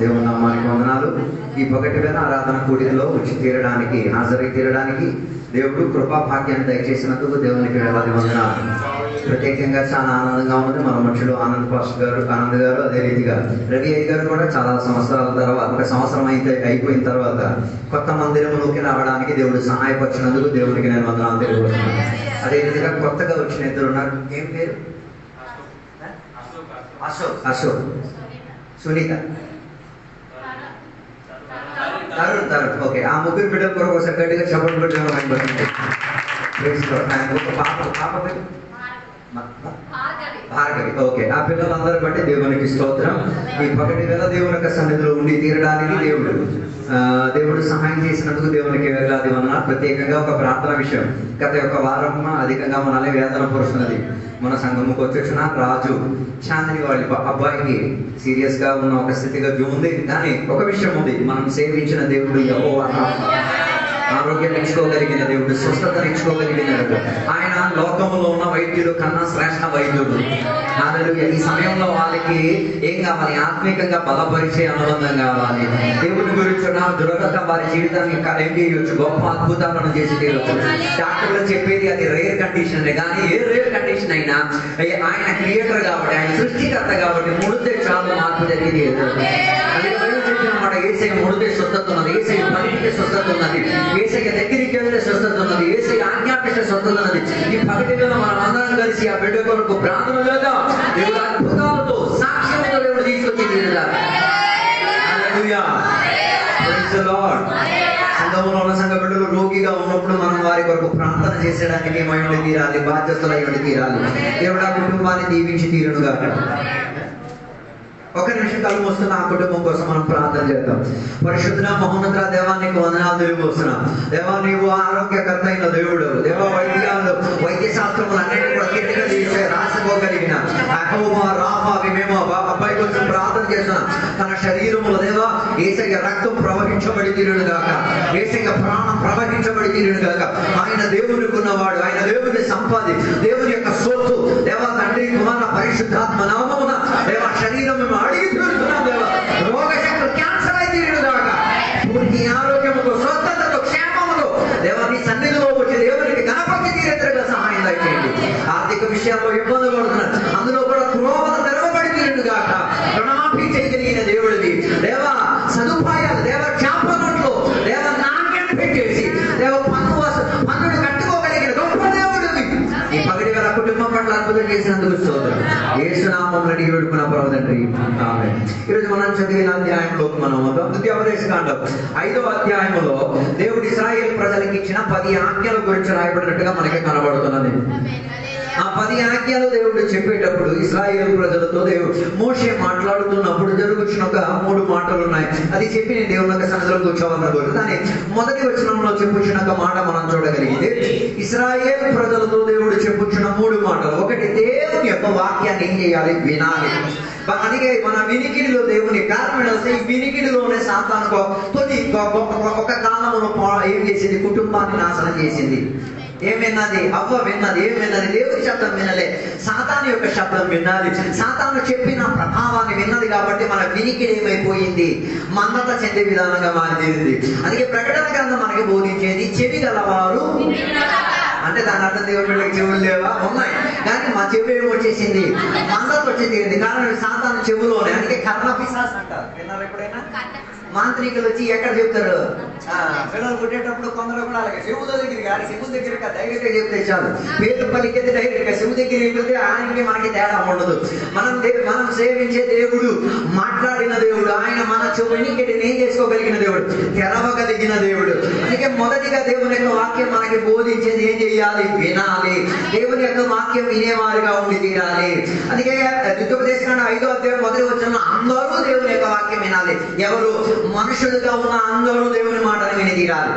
దేవుని నామానికి వందనాలు. ఈ పగటి వేళ ఆరాధన కూడికలో వచ్చి తీరడానికి, హాజరై తీరడానికి దేవుడు కృపా భాగ్యాన్ని దయచేసినందుకు దేవునికి వేలాది వందనాలు. ప్రత్యేకంగా చాలా ఆనందంగా ఉన్నది. మన మనుషులు ఆనంద్ గారు అదే రీతిగా రవి అయ్య గారు కూడా చాలా సంవత్సరాల తర్వాత, ఒక సంవత్సరం అయితే అయిపోయిన తర్వాత కొత్త మందిరంలోకి రావడానికి దేవుడు సహాయపరిచినందుకు దేవునికి నేను వందనాలు తెలియజేస్తున్నాను. అదే రీతిగా కొత్తగా వచ్చిన ఇద్దరు ఉన్నారు. ఏం పేరు? అశోక్, సునీత, తరుణ్. ఓకే, ఆ ముగ్గురు బిడ్డల కొరకు ఒకసారి గట్టిగా చప్పట్లు పెట్టి పాప పేరు భార్గవి. ఓకే, ఆ పిల్లలందరూ బట్టి దేవునికి స్తోత్రం. ఈ పగటి వేళ దేవుని యొక్క సన్నిధిలో ఉండి తీరడానికి దేవుడు సహాయం చేసినందుకు దేవునికి వేలాది వందనాలు. ప్రత్యేకంగా ఒక ప్రార్థన విషయం, గత యొక్క వారం అధికంగా మనల్ని వేదన పరుస్తున్నది. మన సంఘముకు వచ్చేసిన రాజు చాందిని వాళ్ళ అబ్బాయికి సీరియస్ గా ఉన్న ఒక స్థితిగతి ఉంది. కానీ ఒక విషయం ఉంది, మనం సేవించిన దేవుడు యెహోవా, ఆరోగ్యం ఇచ్చుకోగలిగిన దేవుడు, స్వస్థతను ఇచ్చుకోగలిగిన దేవుడు. ఆయన లోకంలో ఉన్న వైద్యుడు కన్నా శ్రేష్ఠ వైద్యుడు. ఈ సమయంలో వాళ్ళకి ఏం కావాలి? ఆత్మీయంగా బలపరిచే అనుబంధం కావాలి. దేవుని గురించి దురగత వారి జీవితాన్ని ఏం చేయవచ్చు? గొప్ప అద్భుతాలను చేసి తీరవచ్చు. డాక్టర్లు చెప్పేది అది రేర్ కండిషన్, కానీ ఏ రేర్ కండిషన్ అయినా ఆయన క్రియేటర్ కాబట్టి, ఆయన సృష్టికర్త కాబట్టి ముడితే చాలు మార్పు జరిగింది. చెప్పినమాట, ఏసై ముడితే స్వస్థత ఉన్నది, ఏసై పలికితే స్వస్థత ఉన్నది, ఏసై దగ్గరికి వెళ్తే స్వస్థత ఉన్నది, ఏసై ఆజ్ఞాపిస్తే స్వస్థత ఉన్నది. ఈ పగటి వేళ మనం అందరం కలిసి ఆ బిడ్డ కొరకు ప్రార్థన లేదా దేవుడు అద్భుతాలతో సాక్ష్యంతో దేవుడు తీసుకొచ్చి సంఘంలో ఉన్న సంఘ బిడ్డలు రోగిగా ఉన్నప్పుడు మనం వారి కొరకు ప్రార్థన చేసేయడానికి ఏమై ఉండి తీరాలి, బాధ్యతలు అయి తీరాలి. దేవుడు ఆ కుటుంబాన్ని దీవించి తీరునుగా. ఒక నిమిషం కళ్ళు వస్తున్న ఆ కుటుంబం కోసం మనం ప్రార్థన చేద్దాం. పరిశుద్ధ మహోన్నత దేవానికి వందనాలు తెలియవస్తున్నాం. దేవా, నీవు ఆరోగ్యకర్త అయిన దేవుడు. దేవా, వైద్య శాస్త్రములు అన్నింటి కూడా కిటిగా తీసే రాసుకోగలిగిన మేము అబ్బాయి కోసం ప్రార్థన చేస్తున్నాం. తన శరీరములో దేవా ఏసయ్య రక్తం ప్రవహించబడి తీరును గాక, ఏసయ్య ప్రాణం ప్రవహించబడి తీరును గాక. ఆయన దేవునికి ఉన్నవాడు, ఆయన దేవుని సంపాది, దేవుని యొక్క సొత్తు. దేవా తండ్రి, కుమార, పరిశుద్ధాత్మ నామమున దేవా శరీరం మేము అడిగి తీరుతున్నాం. దేవా రోగశక్తులు క్యాన్సర్ అయితే తీరును గాక. పూర్తి ఆరోగ్యముతో, స్వస్థతతో, క్షేమముతో దేవా నీ సన్నిధిలో వచ్చి దేవునికి గణపతి తీరేతగా సహాయం దయచేయండి. ఆర్థిక విషయాల్లో ఇబ్బందులు పడుతున్నారు, అందులో కూడా క్రోధ తెరవబడి తీరును గాక. రుణమాఫీ చేయగలిగిన దేవుడిది. దేవా సదుపాయాలు, దేవ క్షాపనట్లో దేవ నాణ్యం పెట్టేసి దేవ పన్నుడు కట్టుకోగలిగిన గొప్ప దేవుడిది. ఈ పగటి వేళ కుటుంబం పట్ల అద్భుతం చేసినందుకు స్తోత్రం. యేసు నామములో అడిగి వేడుకున్న ప్రభువు తండ్రి, ఆమేన్. ఈరోజు మనం చదివిన అధ్యాయంలోకి మనం ద్వితీయోపదేశకాండం 5వ అధ్యాయంలో దేవుడు ఇశ్రాయేలు ప్రజలకు ఇచ్చిన 10 ఆజ్ఞల గురించి రాయబడినట్టుగా మనకి కనబడుతున్నది. ఆ 10 ఆజ్ఞలు దేవుడు చెప్పేటప్పుడు ఇశ్రాయేలు ప్రజలతో మోషే మాట్లాడుతున్నప్పుడు జరుగుతున్న ఒక 3 మాటలు ఉన్నాయి. అది చెప్పి నేను దేవుని యొక్క సన్నిధిలో కూర్చోవాలనుకోలేదు. కానీ మొదటి వచనంలో చెప్పుచున్న ఒక మాట మనం చూడగలిగితే, ఇశ్రాయేలు ప్రజలతో దేవుడు చెప్పుచున్న 3 మాటలు. ఒకటి, దేవుని యొక్క వాక్యాన్ని ఏం చేయాలి? వినాలి. అందుకే మన వినికిడిలో దేవుని కారణం వస్తే ఈ వినికిడిలోనే సాతాను ఒక కాలంలో ఏం చేసింది? కుటుంబాన్ని నాశనం చేసింది. ఏం విన్నది? అవ్వ విన్నది. ఏం విన్నది? దేవుడి శబ్దం వినలే, సాతాను యొక్క శబ్దం విన్నది. సాతాను చెప్పిన ప్రభావాన్ని విన్నది కాబట్టి మన వినికిడి ఏమైపోయింది? మన్నత చెందే విధానంగా మారింది. అందుకే ప్రకటన గ్రంథం మనకి బోధించేది చెవి గలవారు. అంటే దాని అర్థం దేవుడి బిడ్డకి చెవులు లేవా? ఉన్నాయి, కానీ మా చెవి ఏమొచ్చేసింది? మన్నత వచ్చేసింది. కారణం సాతాను చెవులోనే. అందుకే కర్ణపిశాచం అంటారు. విన్నారు ఎప్పుడైనా? మాంత్రికులు వచ్చి ఎక్కడ చెప్తారు? పిల్లలు పుట్టేటప్పుడు కొందరు కూడా అలాగే శివుల దగ్గరికి, కానీ శివుల దగ్గరికి డైరెక్ట్ గా చెప్తే చాలు. పేరు పలికేది డైరెక్ట్ గా, శివు దగ్గర వెళ్తే ఆయనకి మనకి తేడా ఉండదు. మనం సేవించే దేవుడు మాట్లాడిన దేవుడు. ఆయన మన చెవునికి ఏం చేసుకోగలిగిన దేవుడు, తెరవగలిగిన దేవుడు. అందుకే మొదటిగా దేవుని యొక్క వాక్యం మనకి బోధించేది ఏం చేయాలి? వినాలి. దేవుని యొక్క వాక్యం వినేవారిగా ఉండి తీరాలి. అందుకే ద్వితీయోపదేశకాండం 5వ అధ్యాయం మొదటి వచనంలో అందరూ దేవుని యొక్క వాక్యం వినాలి. ఎవరు? మనుషులుగా ఉన్న అందరూ దేవుని మాటను విని తీరాలి.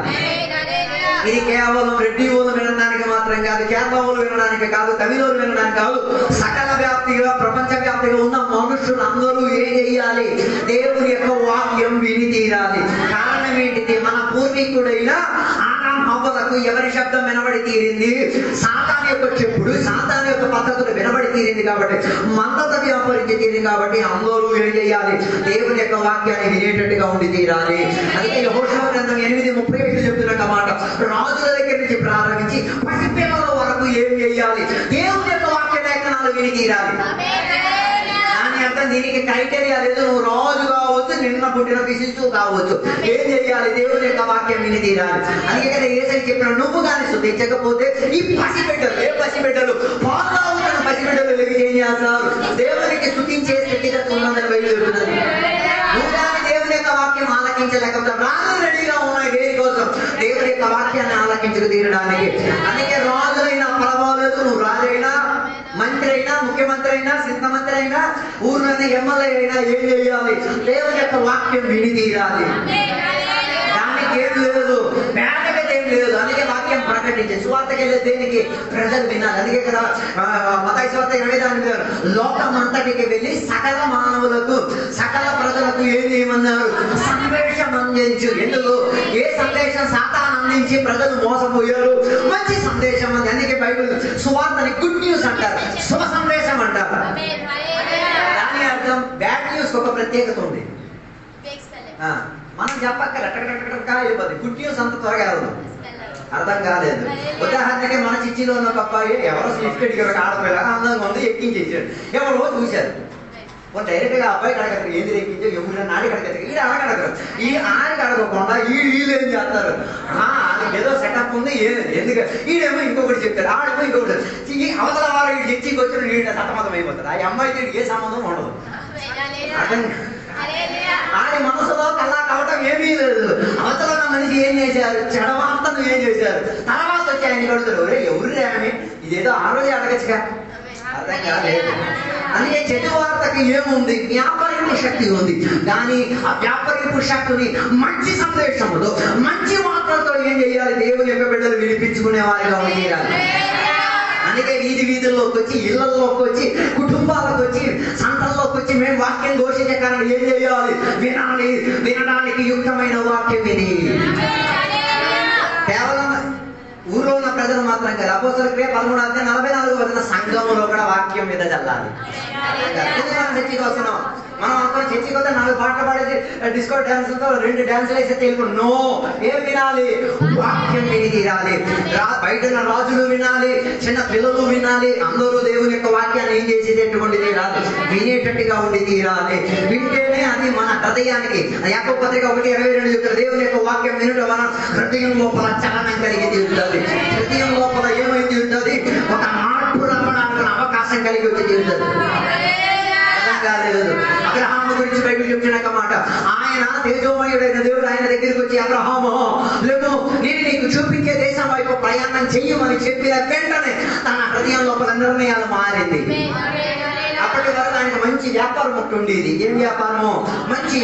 ఇది కేవలం రెడ్డి ఊరు వినడానికి మాత్రం కాదు, కేరళ వినడానికి కాదు, తమిళోలు వినడానికి కాదు. సకల వ్యాప్తిగా, ప్రపంచ వ్యాప్తిగా ఉన్న మనుషులు అందరూ ఏం చేయాలి? దేవుని యొక్క వాక్యం విని తీరాలి. కారణం ఏంటిది? మన పూర్వీకుడైన ఆదాము త్రోవలకు ఎవరి శబ్దం వినబడి తీరింది? సాతాను యొక్క చెప్పుడు, సాతాను యొక్క పద్ధతులు వినబడి తీరింది కాబట్టి, మందత వ్యాపరించి తీరింది కాబట్టి అందరూ ఏం చేయాలి? దేవుని యొక్క వాక్యాన్ని వినేటట్టుగా ఉండి తీరాలి. అందుకే యెహోషువ గ్రంథం 8:35 చెప్తున్న మాట, రాజుల దగ్గర నుంచి ప్రారంభించి పసిపిల్లల వరకు ఏం చేయాలి? దేవుని యొక్క వాక్య లేఖనాలు విని తీరాలి. అర్థం దీనికి క్రైటీరియా లేదు. నువ్వు రాజు కావచ్చు, నిన్న పుట్టిన శిశువు కావచ్చు, ఏం చేయాలి? దేవుని యొక్క వాక్యం విని తీరాలి. అందుకే కదా యేసయ్య చెప్పిన, నువ్వు కానీ శుద్ధించకపోతే ఈ పసిబిడ్డలు, ఏ పసిబిడ్డలు? పాలు ఉన్న పసిబిడ్డలు లేవి ఏం చేస్తారు? దేవునికి శుద్ధించే స్థితిగత ఉన్నదని బయలుదేరుతున్నది. నువ్వు కానీ దేవుని యొక్క వాక్యం ఆలకించలేకపోతే రాజు రెడీగా ఉన్నాయి దేని కోసం? దేవుని యొక్క వాక్యాన్ని ఆలకించుకు తీరడానికి. అందుకే రాజులైనా పర్వాలేదు, నువ్వు రాజైనా, మంత్రి అయినా, ముఖ్యమంత్రి అయినా, సిద్ధ మంత్రి అయినా, ఊరిలోని ఎమ్మెల్యే అయినా ఏం చేయాలి? దేవుని యొక్క వాక్యం విని తీరాలి. దానికి ఏం లేదు, పేదకత ఏం లేదు. అందుకే వాక్యం ప్రకటించే సువార్తకి వెళ్ళే దేనికి? ప్రజలు వినాలి. అందుకే కదా మత్తయి సువార్త 20 లోకం అంతటికి వెళ్ళి సకల మానవులకు, సకల ప్రజలకు ఏం చేయమన్నారు? సందేశం అందించు. ఎందుకు? ఏ సందేశం సాతాను అందించి ప్రజలు మోసపోయారు? మంచి సందేశం అంది. అందుకే బైబిల్ సువార్తని గుడ్ న్యూస్ అంటారు, శుభ సందేశం అంటారు. దాని అర్థం బ్యాడ్ న్యూస్ ఒక ప్రత్యేకత ఉంది. మనం చెప్పక్కల వెళ్ళిపోతుంది. గుడ్ న్యూస్ అంత త్వరగా అర్థం కాలేదు. ఉదాహరణకి మన చిచ్చిలో ఉన్న అబ్బాయి ఎవరో స్విఫ్ట్ అడిగారు, ఆడపిల్ల అందంగా ఉంది, ఎక్కించేసాడు. ఎవరో చూశారు. డైరెక్ట్ గా అబ్బాయి కడగరు, ఏది ఎక్కించో ఎవరైనా నాడి కడగరు, ఈడు అడగడగరు. ఈ ఆడి కడగకుండా వీళ్ళు ఏం చేస్తారు? ఏదో సెటప్ ఉంది, ఎందుకు ఈడేమో ఇంకొకటి చెప్తారు, ఆడేమో ఇంకొకటి. అవతల వారు వీడు చర్చికి వచ్చిన వీడి సతమతం అయిపోతారు. ఆ అమ్మాయికి ఏ సంబంధం ఉండదు. అర్థం ఆడి మనసులో కల్లా కావటం ఏమీ లేదు. అవతల మనిషి ఏం చేశారు? చెడవార్తను ఏం చేశారు? తర్వాత వచ్చి ఆయన కొడుతారు, ఎవరు ఆమె, ఇదేదో ఆ రోజే అడగచ్చుగా. అర్థం కాలేదు. అందుకే చెడు వార్తకి ఏముంది? వ్యాపారింపు శక్తి ఉంది. కానీ ఆ వ్యాపారింపు శక్తిని మంచి సందేశంలో, మంచి వార్తలతో ఏం చేయాలి? దేవుని యొక్క బిడ్డలు వినిపించుకునే వారిగా చేయాలి. అందుకే వీధుల్లోకి వచ్చి, ఇళ్లలోకి వచ్చి, కుటుంబాలకు వచ్చి, సంతల్లోకి వచ్చి మేము వాక్యం ఘోషించే కారణం ఏం చేయాలి? వినాలి. వినడానికి యుక్తమైన వాక్యం ఇది. కేవలం ఊర్లో ఉన్న ప్రజలు మాత్రం కాదు. అపోస్తలుల క్రియ 13:44 సంఘములో కూడా వాక్యం మీద చల్లాలి. మనం చర్చికి వస్తున్నాం, మనం అందరం చర్చికి వస్తే 4 పాటలు పాడేసి డిస్కో డాన్సులతో 2 డాన్సులు వేస్తే తెలుగు. నో, ఏం వినాలి? వాక్యం విని తీరాలి. బయట రాజులు వినాలి, చిన్న పిల్లలు వినాలి. అందరూ దేవుని యొక్క వాక్యాన్ని ఏం చేసేటటువంటి తీరాలి? వినేటట్టుగా ఉండి తీరాలి. వింటేనే అది మన హృదయానికి, యాకోబు పత్రిక 1:22 చెప్తారు, దేవుని యొక్క వాక్యం వినడం మన హృదయం లోపల చలనం కలిగి తీరుతుంది. హృదయం లోపల ఏమైంది ఉంటుంది? ఒక మార్పు రావడానికి అవకాశం కలిగి వచ్చి తీరుతుంది. అబ్రహాము గురించి బైబిల్ చెప్తున్న మాట, ఆయన తేజోమయుడైన దేవుడు ఆయన దగ్గరికి వచ్చి, అబ్రహాము లేదు, నేను నీకు చూపించే దేశం వైపు ప్రయాణం చెయ్యమని చెప్పిన వెంటనే తన హృదయం లోపల నిర్ణయాలు మారింది. అప్పటి వరకు ఆయనకు మంచి వ్యాపారం ఒకటి ఉండేది. ఏం వ్యాపారము? మంచి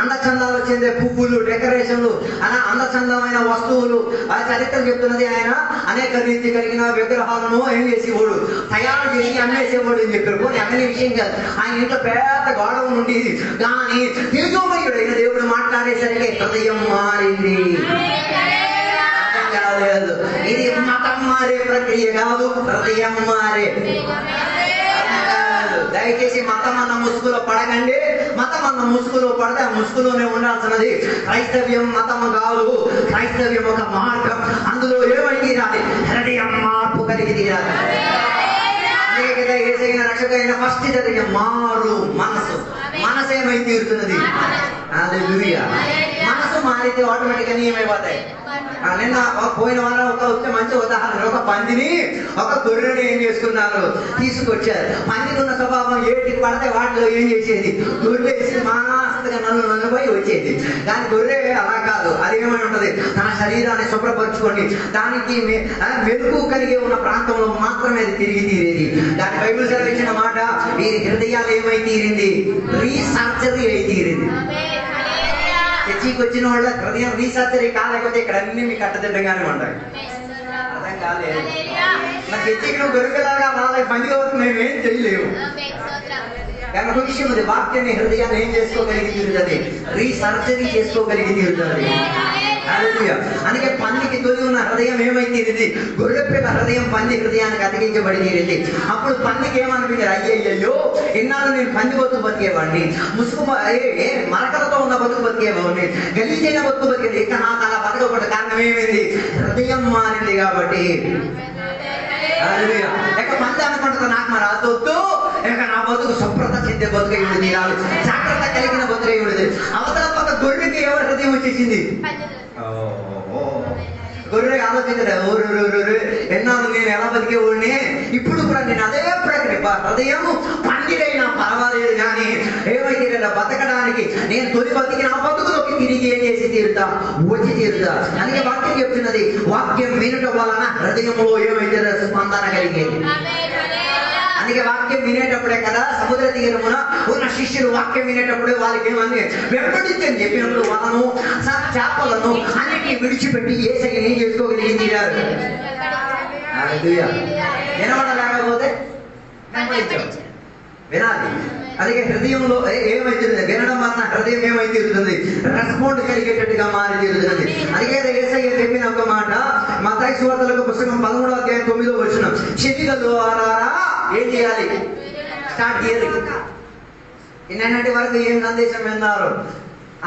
అందచందాలు చెందే పువ్వులు, డెకరేషన్లు, అలా అందచందమైన వస్తువులు. ఆ చరిత్ర చెప్తున్నది, ఆయన అనేక రీతి కలిగిన విగ్రహాలను ఏం చేసేవాడు? తయారు చేసి అమ్మేసేవాడు అని చెప్పారు. పోనీ అన్ని విషయం కాదు, ఆయన ఇంట్లో పెద్ద గౌరవం ఉండేది. కానీ తేజోమయుడైన దేవుడు మాట్లాడేసరికి హృదయం మారింది. అర్థం కాలేదు. ఇది మతం మారే ప్రక్రియ కాదు, హృదయం మారే. దయచేసి మతం అన్న ముసుగులో పడకండి. మతం అన్న ముసుగులో పడితే ఆ ముసుగులోనే ఉండాల్సినది. క్రైస్తవ్యం మతము కాదు, క్రైస్తవ్యం ఒక మార్గం. అందులో ఏమై తీరాలి? హృదయం మార్పు కలిగి తీరాలి. ఏసైన రక్షకుడైన ఫస్ట్ జరిగే మారు మనసు. మనసు ఏమై తీరుతున్నది? మనసు మారితే ఆటోమేటిక్ గా ఏమైపోతాయి? నిన్న పోయిన వారం ఒక మంచి ఉదాహరణ, ఒక పందిని, ఒక గొర్రెని ఏం చేసుకున్నారు? తీసుకొచ్చారు. పందికి ఉన్న స్వభావం ఏటికి పడితే వాటిలో ఏం చేసేది? గొర్రెసి మాస్తగా నలుపోయి వచ్చేది. కానీ గొర్రె అలా కాదు. అది ఏమై ఉంటది? తన శరీరాన్ని శుభ్రపరచుకోండి, దానికి మెరుపు కలిగి ఉన్న ప్రాంతంలో మాత్రమే అది తిరిగి తీరేది. దాని బైబిల్ సెలవిచ్చిన మాట, వీరి హృదయాలు ఏమై తీరింది? రీసర్జరీ అయి తీరింది. చర్చికి వచ్చిన వాళ్ళ హృదయం రీసర్జరీ కాలేకపోతే ఇక్కడ అన్ని మీకు కట్టదిడ్డంగానే ఉంటాయి. అర్థం కాలేదు. మరి చర్చికి నువ్వు గొరికలాగా వాళ్ళకి పని అవుతుంది, మేమేం చేయలేము. కానీ ఒక విషయం ఉంది, వాక్యాన్ని హృదయాన్ని ఏం చేసుకోగలిగి తీరుతుంది? రీసర్జరీ చేసుకోగలిగి తీరుతుంది. అందుకే పందికి తొలి ఉన్న హృదయం ఏమైతే ఇది, గొర్రె పిల్ల హృదయం పంది హృదయానికి అతికించబడి తీరింది. అప్పుడు పందికి ఏమనిపించారు, అయ్యయ్యో ఇన్నాళ్ళు నేను పంది బతుకు బతికేవాడిని, ముసుగు మరకలతో ఉన్న బతుకు బతికేవాడిని, గలీజైన బతుకు బతికేది, ఇక నాకు అలా బతకకుండా కారణం ఏమైంది, హృదయం మారింది కాబట్టి. ఇక పంది అనుకుంటుంది, నాకు మరి అదొద్దు, ఇక నా బతుకు శుభ్రత చెందే బతుక ఇవిడు తీరాలి, జాగ్రత్త కలిగిన బతుక ఇవిడిది. అవతల పక్క గొర్రెకి ఎవరి హృదయం వచ్చేసింది, గొర్రె ఆలోచించలేదు, ఎన్నాళ్ళు నేను ఎలా బతికేవాడిని, ఇప్పుడు కూడా నేను అదే ప్రక్రియ, హృదయం పండిదైనా పర్వాలేదు కానీ ఏమైతే బతకడానికి నేను తొలి బతికి నా బతుకులోకి తిరిగి ఏం చేసి తీరుతా, వచ్చి తీరుతా. అందుకే వాక్యం చెప్తున్నది, వాక్యం వినటం వలన హృదయంలో ఏమైతే స్పందన కలిగేది. అందుకే వాక్యం వినేటప్పుడే కదా సముద్ర తీరమున ఉన్న శిష్యులు వాక్యం వినేటప్పుడే వాళ్ళకి ఏమని వెంబడించని చెప్పినప్పుడు వాళ్ళను చేపలను అన్నిటిని విడిచిపెట్టి యేసయ్యని ఏం చేసుకోగలిగి తీరారు. వినబడలేకపోతే వినాలి. అందుకే హృదయంలో ఏమైతుంది, వినడం వలన హృదయం ఏమై తీరుతుంది, రెస్పాండ్ కలిగేటట్టుగా మారి తీరుతుంది. అందుకే యేసయ్య చెప్పిన ఒక మాట మత్తయి సువార్తలకు పుస్తకం 13వ అధ్యాయం 9వ వచనం, చెవిల ద్వారా ఏం చేయాలి, స్టార్ట్ చేయాలి. నిన్నటి వరకు ఏం సందేశం విన్నారు,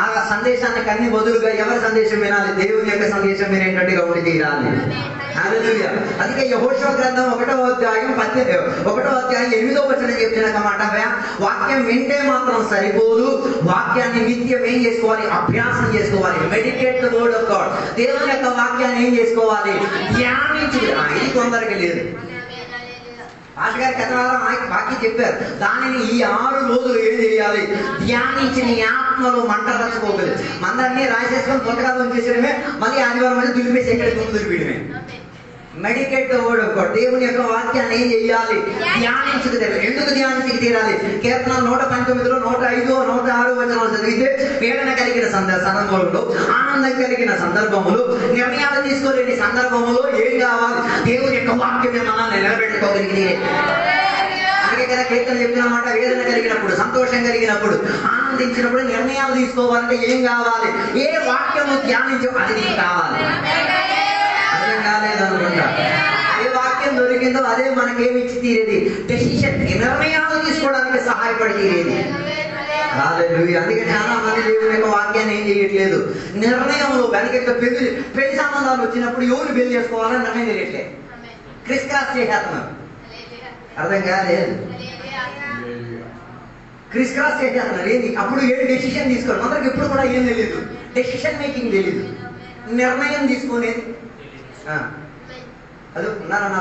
ఆ సందేశానికి అన్ని బదులుగా ఎవరి సందేశం వినాలి, దేవుని యొక్క సందేశం వినేటట్టుగా ఉండి తీరాలి. హల్లెలూయా. అందుకే యెహోషువ గ్రంథం 1వ అధ్యాయం 8వ వచనం చెప్తున్న మాట, వాక్యం వింటే మాత్రం సరిపోదు, వాక్యాన్ని నిత్యం ఏం చేసుకోవాలి, అభ్యాసం చేసుకోవాలి. Meditate the word of God. దేవుని యొక్క వాక్యాన్ని ఏం చేసుకోవాలి, ధ్యానించు. ఇది కొందరికి లేదు. పాస్టర్ గారు కథవారం వాక్యం చెప్పారు, దానిని ఈ 6 రోజులు ఏం చేయాలి, ధ్యానించి నీ ఆత్మలో మంట రచ్చుకోగలదు. మందరినీ రాసేసుకొని పుస్తకాలు చేసేయడమే, మళ్ళీ ఆదివారం మళ్ళీ దులిపేసి ఎక్కడికి ముందు దులిపేయడమే. Meditate the word of God. దేవుని యొక్క వాక్యాన్ని ఏం చేయాలి, ధ్యానించుకు తీరాలి. ఎందుకు ధ్యానించుకు తీరాలి, కీర్తన 119లో 105, 106 వచనాలు చదివితే, వేదన కలిగిన సందర్భంలో, ఆనందం కలిగిన సందర్భములు, నిర్ణయాలు తీసుకోలేని సందర్భములో ఏం కావాలి, దేవుని యొక్క వాక్యమే మనల్ని నిలబెట్టుకోగలిగింది. అందుకే కదా కీర్తన చెప్పిన మాట, వేదన కలిగినప్పుడు, సంతోషం కలిగినప్పుడు, ఆనందించినప్పుడు నిర్ణయాలు తీసుకోవాలంటే ఏం కావాలి, ఏ వాక్యము ధ్యానించో అది నీకు కావాలి. అర్థం కాలేదనుకుంటా, ఏ వాక్యం దొరికిందో అదే మనకేమి ఇచ్చి తీరేది, డెసిషన్, నిర్ణయాలు తీసుకోవడానికి సహాయపడి తీరేది. హల్లెలూయా. అందుకే చాలా మంది దేవుని యొక్క వాక్యాన్ని ఏం చేయట్లేదు, నిర్ణయంలో వెనక పెళ్లి సంబంధాలు వచ్చినప్పుడు ఎవరు పెళ్లి చేసుకోవాలని నిర్ణయం తెలియట్లేదు, క్రిస్ క్రాస్ చేసేస్తున్నారు. అర్థం కాలేదు, క్రిస్ క్రాస్ చేసేస్తున్నారు. ఏంటి అప్పుడు ఏం డెసిషన్ తీసుకోవాలి, అందరికి ఎప్పుడు కూడా ఏం తెలియదు, డెసిషన్ మేకింగ్ తెలియదు, నిర్ణయం తీసుకునేది. అది ఉన్నారన్నా,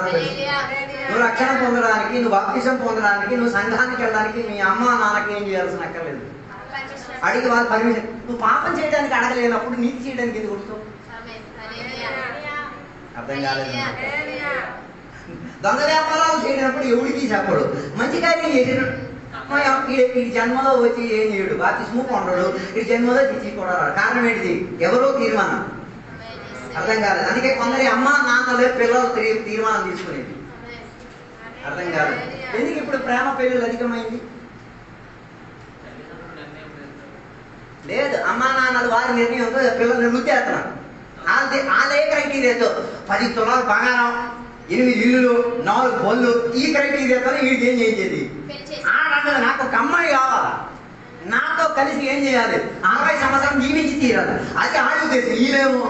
నువ్వు రక్షణ పొందడానికి, నువ్వు బాప్తిజం పొందడానికి, నువ్వు సంఘానికి వెళ్ళడానికి మీ అమ్మ నాన్నకి ఏం చేయాల్సిన అక్కర్లేదు, అడిగి వాళ్ళు పర్మిషన్. నువ్వు పాపం చేయడానికి అడగలేనప్పుడు నీతి చేయడానికి ఇది కొడుతావు. అర్థం కాలేదు. దొంగ వ్యాపారాలు చేయనప్పుడు ఎవడికి చెప్పడు, మంచి కార్యం చేసినప్పుడు ఈ జన్మలో వచ్చి ఏం చేయడు, బాప్తిజము పొందడు, ఈ జన్మలో తెచ్చి కూడా రాడు. కారణం ఏంటిది, ఎవరో తీర్మానం. అర్థం కాలేదు. అందుకే కొందరి అమ్మ నాన్నలే పిల్లలు తీర్మానం తీసుకునేది. అర్థం కాలేదు. ఎందుకు ఇప్పుడు ప్రేమ పెళ్ళిళ్ళు అధికమైంది, లేదు, అమ్మా నాన్నలు వారి నిర్ణయంతో పిల్లల్ని రుద్దేస్తున్నారు. వాళ్ళే క్రైటీరియాతో 10 తులాలు బంగారం, 8 ఇల్లులు, 4 బళ్ళు, ఈ క్రైటీరియాతో వీడికి ఏం చేసేది, ఆడలేదు నాకు ఒక అమ్మాయి కావాలా, నాతో కలిసి ఏం చేయాలి, 60 సంవత్సరం జీవించి తీరాలి, అది ఆడి ఉద్దేశం. ఈయనేమో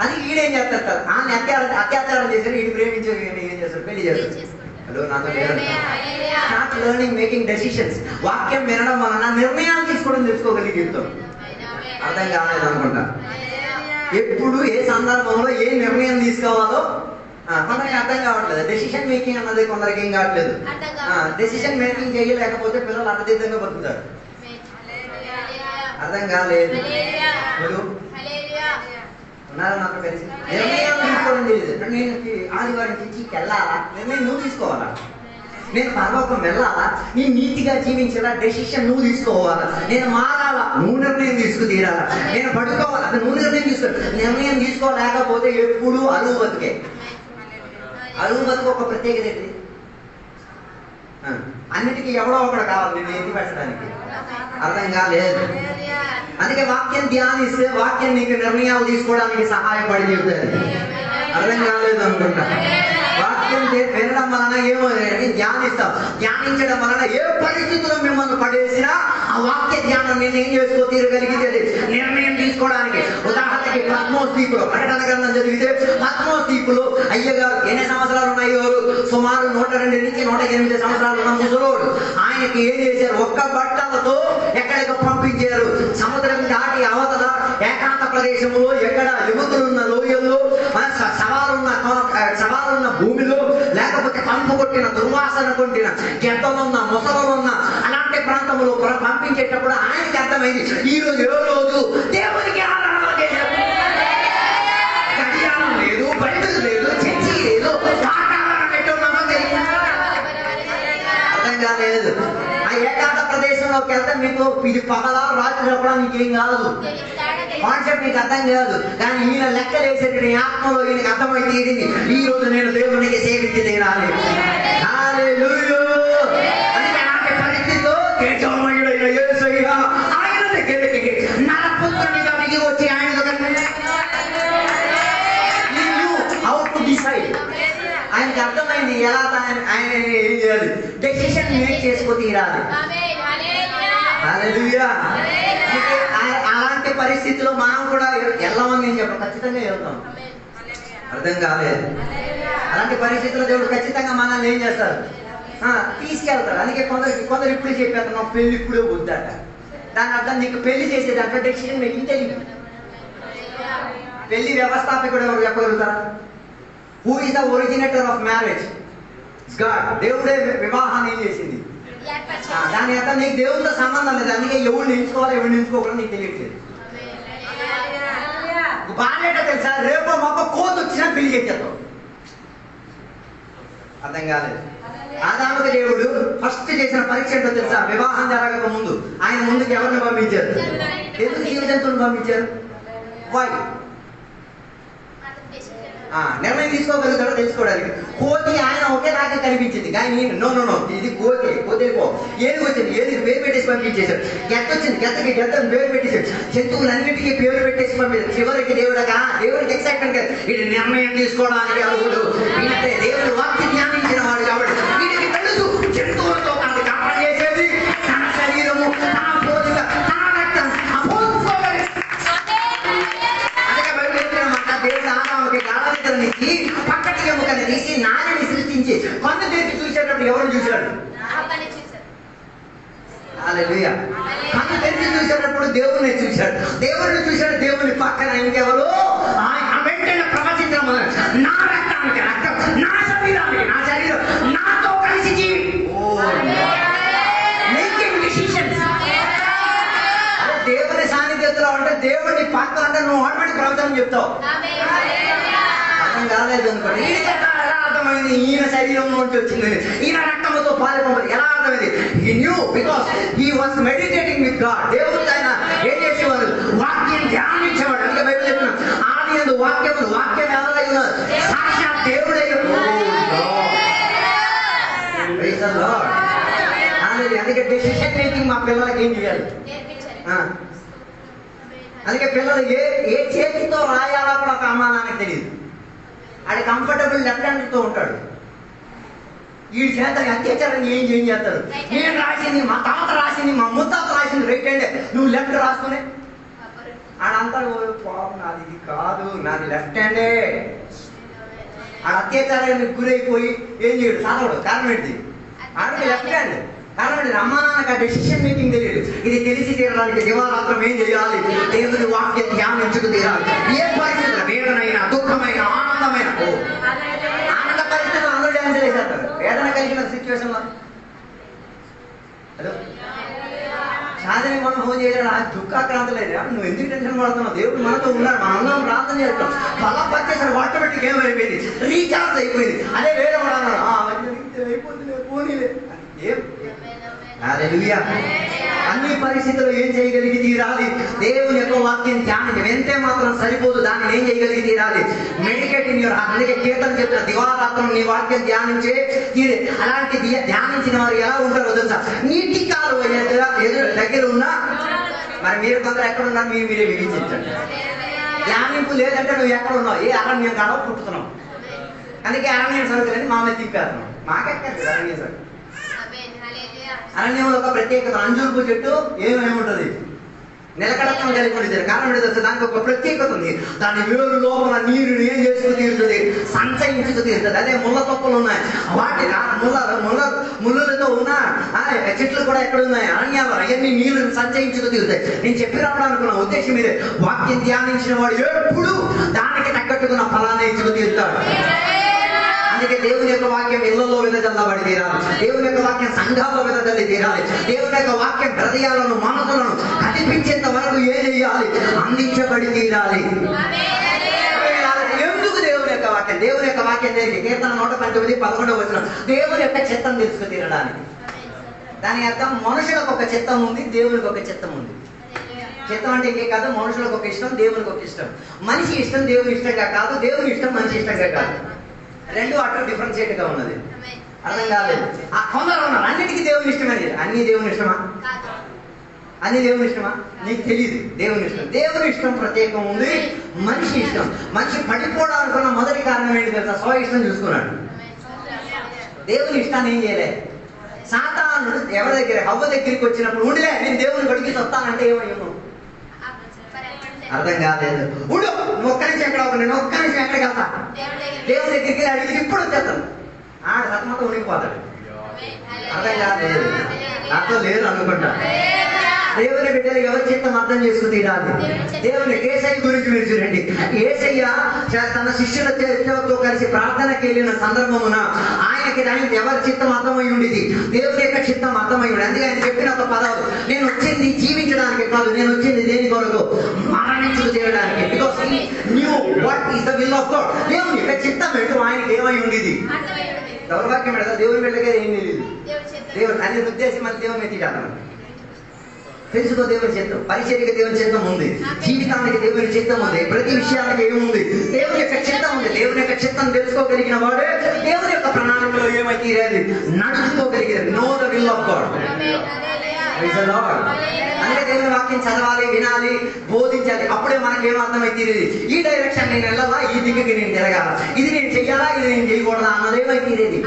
అది ఈడేం చేస్తారు, ఆమె అత్యాచారం చేశారు, వీడు ప్రేమించి ఏం చేస్తారు, పెళ్లి చేస్తారు. హలో, నాతో స్టార్ట్ లెర్నింగ్ మేకింగ్ డెసిషన్స్. వాక్యం వినడం వలన నిర్ణయాలు తీసుకోవడం తెలుసుకోగలిగి జీవితం. అర్థం కాలేదు అనుకుంటా. ఎప్పుడు ఏ సందర్భంలో ఏ నిర్ణయం తీసుకోవాలో కొందరికి అర్థం కావట్లేదు. డెసిషన్ మేకింగ్ అన్నది కొందరికి ఏం కావట్లేదు. డెసిషన్ మేకింగ్ చేయలేకపోతే పిల్లలు అడ్డదిద్దంగా బతుకుతారు. అర్థం కాలేదు. ఉన్నారా నాతో కలిసి నిర్ణయం తీసుకోవడం తెలియదు. నేను ఆదివారం చర్చికి వెళ్ళాలా, నిర్ణయం నువ్వు తీసుకోవాలా, నేను పరలోకం వెళ్ళాలా, నేను నీతిగా జీవించాలా, డెసిషన్ నువ్వు తీసుకోవాలా, నేను మారాలా, నువ్వు నిర్ణయం తీసుకు తీరాలా, నేను పడుకోవాలా, నువ్వు నిర్ణయం తీసుకో. నిర్ణయం తీసుకోలేకపోతే ఎప్పుడు అరువు బతికే. అరువు బతుకు ఒక ప్రత్యేకత ఏంటి, అన్నిటికీ ఎవడో ఒకడు కావాలి నేను ఎత్తి పెట్టడానికి. అర్థం కాలేదు. అందుకే వాక్యం ధ్యానిస్తే వాక్యం నీకు నిర్ణయాలు తీసుకోవడానికి సహాయపడి చెబుతుంది. అర్థం కాలేదు అనుకుంటా. వాక్యం వినడం వలన ఏమో ధ్యానిస్తాం. ధ్యానించడం వలన ఏ పరిస్థితుల్లో మిమ్మల్ని పడేసినా ఆ వాక్య ధ్యానం నేను ఏం చేసుకో తీరగలిగితే నిర్ణయం తీసుకోవడానికి. ఉదాహరణకి పద్మోస్ దీపులో ప్రకటన గ్రంథం చదివితే పద్మోస్ దీపులో అయ్యగారు ఎన్ని సంవత్సరాలు ఉన్నాయో సుమారు 102 నుంచి 108 సంవత్సరాలు ఉన్న ముసలోడు. ఆయనకి ఏం చేశారు? ఒక్క బట్టలతో ఎక్కడికి పంపించారు? సముద్రం దాటి అవతల ఏకాంత ప్రదేశంలో ఎక్కడ ఎముకలున్న లోయల్లో సవాలున్న భూమిలో లేకపోతే కంపు కొట్టిన దుర్వాసన కొట్టిన గెద్దలున్న ముసలున్న అలాంటి ప్రాంతంలో పంపించేటప్పుడు ఆయనకి అర్థమైంది ఈ రోజు ఏ రోజు దేవునికి ఆరాధన చేశారు. గడియారం లేదు, బైబిల్ లేదు, చర్చి లేదు, వాతావరణం పెట్టున్నామో తెలియదు. అర్థం కాలేదు. ఆ ఏకాంత ప్రదేశంలోకి వెళ్తే మీకు ఇది పగలా రాత్రి చెప్పడం మీకేం కాదు, కాన్సెప్ట్ నీకు అర్థం కాదు. కానీ ఈయన లెక్కలు వేసేటప్పుడు ఆత్మలో ఈయనకి అర్థమై తీరింది ఈ రోజు నేను దేవునికి సేవించి తీరాలి. అలాంటి పరిస్థితిలో కేశవమయుడైన యేసయ్య ఆయన దగ్గరికి నరపుత్రునిగా దిగి వచ్చి ఆయన ఆయనకి అర్థమైంది ఎలా ఆయన ఏం చేయాలి, డెసిషన్ మేక్ చేసుకో తీరాలి. అలాంటి పరిస్థితిలో మనం కూడా వెళ్ళమని నేను చెప్పను, ఖచ్చితంగా వెళ్తాం. అర్థం కాలేదు. అలాంటి పరిస్థితుల్లో దేవుడు ఖచ్చితంగా మనల్ని ఏం చేస్తారు? తీసుకెళ్తారు. అందుకే కొందరు ఇప్పుడు చెప్పారు నాకు పెళ్లి ఇప్పుడే వద్దట. దాని అర్థం నీకు పెళ్లి చేసే దాంట్లో డెసిషన్ మేకింగ్ తెలియదు. పెళ్లి వ్యవస్థాపకుడు ఎవరు చెప్పగలుగుతారా? Who is the originator of marriage? God. దేవుడే వివాహాన్ని ఏం చేసింది. దాని అర్థం నీకు దేవుడితో సంబంధం లేదు. అందుకే ఎవరిని ఎంచుకోవాలి ఎవరిని ఎంచుకోకూడదు నీకు తెలియట్లేదు. బాధ్యత తెలుసా? రేపు మాకు కోత వచ్చినా పెళ్లి చేసేస్తాం. అర్థం కాలేదు. ఆదాముకి దేవుడు ఫస్ట్ చేసిన పరీక్ష ఏంటో తెలుసా? వివాహం జరగక ముందు ఆయన ముందుకు ఎవరిని పంపించారు? ఎందుకు జీవ జంతువుని పంపించారు? వై? నిర్ణయం తీసుకోగలుగుతాడో తెలుసుకోవడానికి. కోతి ఆయన ఒకేలాగా కనిపించింది కానీ నో ఇది కోతి ఏది వచ్చింది ఏది పేరు పెట్టేసి పంపించేశారు. గెత్త వచ్చింది గెత్తని పేరు పెట్టేశారు. జంతువులన్నిటికీ పేరు పెట్టేసి పంపించారు. చివరికి దేవుడికి ఎక్సైట్మెంట్ ఇది నిర్ణయం తీసుకోవడానికి అర్హుడు. వీళ్ళంటే దేవుడు వాక్య ధ్యానించిన వాడు కాబట్టి వీటికి తెలుసు జంతువులతో తనకు కాపం చేసేది తన శరీరము తన పోలిక తన రక్తం అపోసుకోవాలి. అందుకే బయట దేవుడు ఆదాముకి గాఢనిద్రనికి పక్కటి ఎముకని తీసి నారిని సృష్టించి కొంత తెరిచి చూసేటప్పుడు ఎవరు చూశాడు? హల్లెలూయా. కన్ను తెరిచి చూసేటప్పుడు దేవుడిని చూశాడు. దేవుని పక్కన ఇంకెవరు? వెంటనే ప్రవచించడం నా రక్తానికి రక్తం, నా శరీరానికి నా శరీరం, నాతో కలిసి జీవి. దేవుని సాన్నిధ్యంలో అంటే దేవుడిని పక్కన అంటే నువ్వు ఆటోమేటిక్ ప్రవచనం చెప్తావు. అర్థం కాలేదు అనుకోండి. ఎలా అర్థమైంది? ఈయన శరీరం నుంచి వచ్చింది, ఈయన రక్తంతో పాల్పొంది. ఎలా అర్థమైంది? He knew because he was meditating with God. దేవుడు ఆయన ఏం చేసేవాడు? వాక్యం ధ్యానించేవాడు. అందుకే బైబిల్ చెప్తున్నా ఆది యందు వాక్యం ఎవరై ఉన్నారు? సాక్షాత్ దేవుడే. అందుకే డెసిషన్ మేకింగ్ మా పిల్లలకి ఏం చేయాలి? అందుకే పిల్లలు ఏ చేతితో రాయాలో కూడా ఒక అమ్మానానికి తెలియదు. అది కంఫర్టబుల్ లెఫ్ట్ హ్యాండ్తో ఉంటాడు. వీడి చేత అత్యాచారం ఏం చేస్తారు? నేను రాసింది మా తాత రాసింది మా ముత్తాత రాసింది రైట్ హ్యాండే, నువ్వు లెఫ్ట్ రాసుకునే ఆడంతాడు. నాది ఇది కాదు, నాది లెఫ్ట్ హ్యాండే. ఆడ అత్యాచారానికి గురైపోయి ఏం చేయడు? చదవడు. కారణం ఏంటి? ఆడికి లెఫ్ట్ హ్యాండ్. కాబట్టి అమ్మా నాన్నకు ఆ డెసిషన్ మేకింగ్ తెలియదు. ఇది తెలిసి తీరడానికి దివారాత్రం ఏం చేయాలి? దేవుని వాక్యం ధ్యానించుకు తీరాలి. ఏ పరిస్థితులు, వేదనైనా దుఃఖమైన ఆనందమైన ఆనంద పరిస్థితులు అందరూ డ్యాన్స్ వేసేస్తారు. వేదన కలిగిన సిచ్యువేషన్ లో సాధని మనం ఫోన్ చేయాలి. ఆ దుఃఖాక్రాంతి లేదు. నువ్వు ఎందుకు టెన్షన్ పడుతున్నావు? దేవుడు మనతో ఉన్నాడు. మనం అందరం ప్రార్థన చేస్తాం. బలం పచ్చేసారు. ఆటోమేటిక్ ఏమైపోయింది? రీఛార్జ్ అయిపోయింది. అదే వేరే వాడు అయిపోతుంది పోనీలే. అన్ని పరిస్థితుల్లో ఏం చేయగలిగి తీరాలి? దేవుని యొక్క వాక్యం ధ్యానం ఎంతే మాత్రం సరిపోదు. దాన్ని ఏం చేయగలిగి తీరాలి? మెడికేట్ ఇన్ యువర్ హార్ట్. అందుకే కీర్తన చెప్తున్న దివారాత్రం నీ వాక్యం ధ్యానించే తీరే. అలాంటి ధ్యానించిన వారు ఎలా ఉంటారో తెలుసా? నీటి కాలువ దగ్గర ఉన్న మరి మీరు కొందరు ఎక్కడ ఉన్నారు, మీరే విధించండి. ధ్యానింపు లేదంటే నువ్వు ఎక్కడ ఉన్నావు, ఏ అరణ్యం కాడో పుట్టుతున్నావు. అందుకే అరణ్యం సరుకులని మా మీద తిప్పేస్తున్నాం. మాకెక్కర్లేదు అరణ్యం సరుకు. అరణ్యంలో ఒక ప్రత్యేకత, అంజూరపు చెట్టు ఏమేమి ఉంటుంది, నిలకడత్వం కలిగి ఉంటుంది. కారణం ఏంటంటే దానికి ఒక ప్రత్యేకత ఉంది. దాని వేరు లోపల నీరుని ఏం చేసుకు తీరుతుంది, సంచయించుకు తీరుతుంది. అదే ముళ్ళ తొక్కలు ఉన్నాయి, వాటి ముళ్ళతో ఉన్న చెట్లు కూడా ఎక్కడ ఉన్నాయి, అరణ్యాలు. అవన్నీ నీళ్లు సంచయించుకు తీరుతాయి. నేను చెప్పి రావడం అనుకున్న ఉద్దేశం మీరే. వాక్యం ధ్యానించిన వాడు ఎప్పుడు దానికి తగ్గట్టుకున్న ఫలాన్ని ఇచ్చుకు తీరుతాడు. అందుకే దేవుని యొక్క వాక్యం ఇళ్లలో విదజల్లబడి తీరాలి. దేవుని యొక్క వాక్యం సంఘాల్లో విదజల్లి తీరాలి. దేవుని యొక్క వాక్యం హృదయాలను మనసులను కనిపించేంత వరకు ఏం చేయాలి, అందించబడి తీరాలి. ఎందుకు దేవుని యొక్క వాక్యం? దేవుని యొక్క వాక్యం దేనికి? కీర్తన 119:11 దేవుని యొక్క చిత్తం తెలుసుకు తీరడానికి. దాని అర్థం మనుషులకు ఒక చిత్తం ఉంది, దేవునికి ఒక చిత్తం ఉంది. చిత్తం అంటే ఇంకే కాదు, మనుషులకు ఒక ఇష్టం, దేవునికి ఒక ఇష్టం. మనిషి ఇష్టం దేవుని ఇష్టంగా కాదు, దేవుని ఇష్టం మనిషి ఇష్టంగా కాదు. రెండు అటు డిఫరెన్షియేట్ గా ఉన్నది. అర్థం కాలేదు. ఆ కొందరు ఉన్నారు అన్నిటికీ దేవుని ఇష్టమని. అన్ని దేవుని ఇష్టమా? అన్ని దేవుని ఇష్టమా? నీకు తెలియదు. దేవుని ఇష్టం, దేవుని ఇష్టం ప్రత్యేకం ఉంది, మనిషి ఇష్టం. మనిషి పడిపోవడానుకున్న మొదటి కారణం ఏంటి తెలుసా? స్వ ఇష్టం చూసుకున్నాడు. దేవుని ఇష్టాన్ని ఏం చేయలే. సాతానుడు ఎవరి దగ్గర, హవ్వ దగ్గరికి వచ్చినప్పుడు ఉండిలే నేను దేవుని గడికి వస్తానంటే ఏమయ్యాను? అర్థం కాలేదు. ఉండు, నువ్వు ఒక్క నుంచి ఎక్కడ, నేను ఒక్క నుంచి ఎక్కడికి వెళ్తా, దేవుని దగ్గరికి అడిగి ఇప్పుడు వచ్చేస్తాను. ఆడ సతమతం ఉనికిపోతాడు. అర్థం కాలేదు. నాతో లేదు అనుకుంటా. దేవుని బిడ్డలు ఎవరి చిత్తం అర్థం చేసుకుని తీరాలి. దేవుని యేసయ్య గురించి మీరు చూడండి. యేసయ్య తన శిష్యులతో కలిసి ప్రార్థనకి వెళ్ళిన సందర్భమున ఆయనకి ఎవరి చిత్తం అర్థమై ఉండేది, దేవుని యొక్క చిత్తం అర్థమై ఉండేది. అందుకే ఆయన చెప్పిన ఒక పదం, నేను వచ్చింది జీవించడానికి కాదు, నేను వచ్చింది దేని కొరకు, మరణించుకు చేయడానికి. Because he knew what is the will of God. దేవుని యొక్క చిత్తం ఏంటో ఆయనకి ఏమై ఉండేది. దౌర్భాగ్యం పెడతా, దేవుని బిడ్డగా ఏం తెలియదు. దేవుడు అన్ని ఉద్దేశం మళ్ళీ దేవుని ఎత్తిటాను. తెలుసుకో, దేవుని చిత్తం. పరిచర్యకి దేవుని చిత్తం ఉంది, జీవితానికి దేవుని చిత్తం ఉంది, ప్రతి విషయానికి ఏముంది, దేవుని యొక్క చిత్తం ఉంది. దేవుని యొక్క చిత్తం తెలుసుకోగలిగిన వాడే దేవుని యొక్క ప్రణాళికలో ఏమై తీరేది, నడుచుకోగలిగేది. Know the will of God. అందుకే దేవుని వాక్యం చదవాలి, వినాలి, బోధించాలి. అప్పుడే మనకి ఏం అర్థమై తీరేది. ఈ డైరెక్షన్ నేను వెళ్ళాలా, ఈ దిక్కుకి నేను తిరగాల, ఇది నేను చెయ్యాలా, ఇది నేను చేయకూడదా అన్నదేమై తీరేది.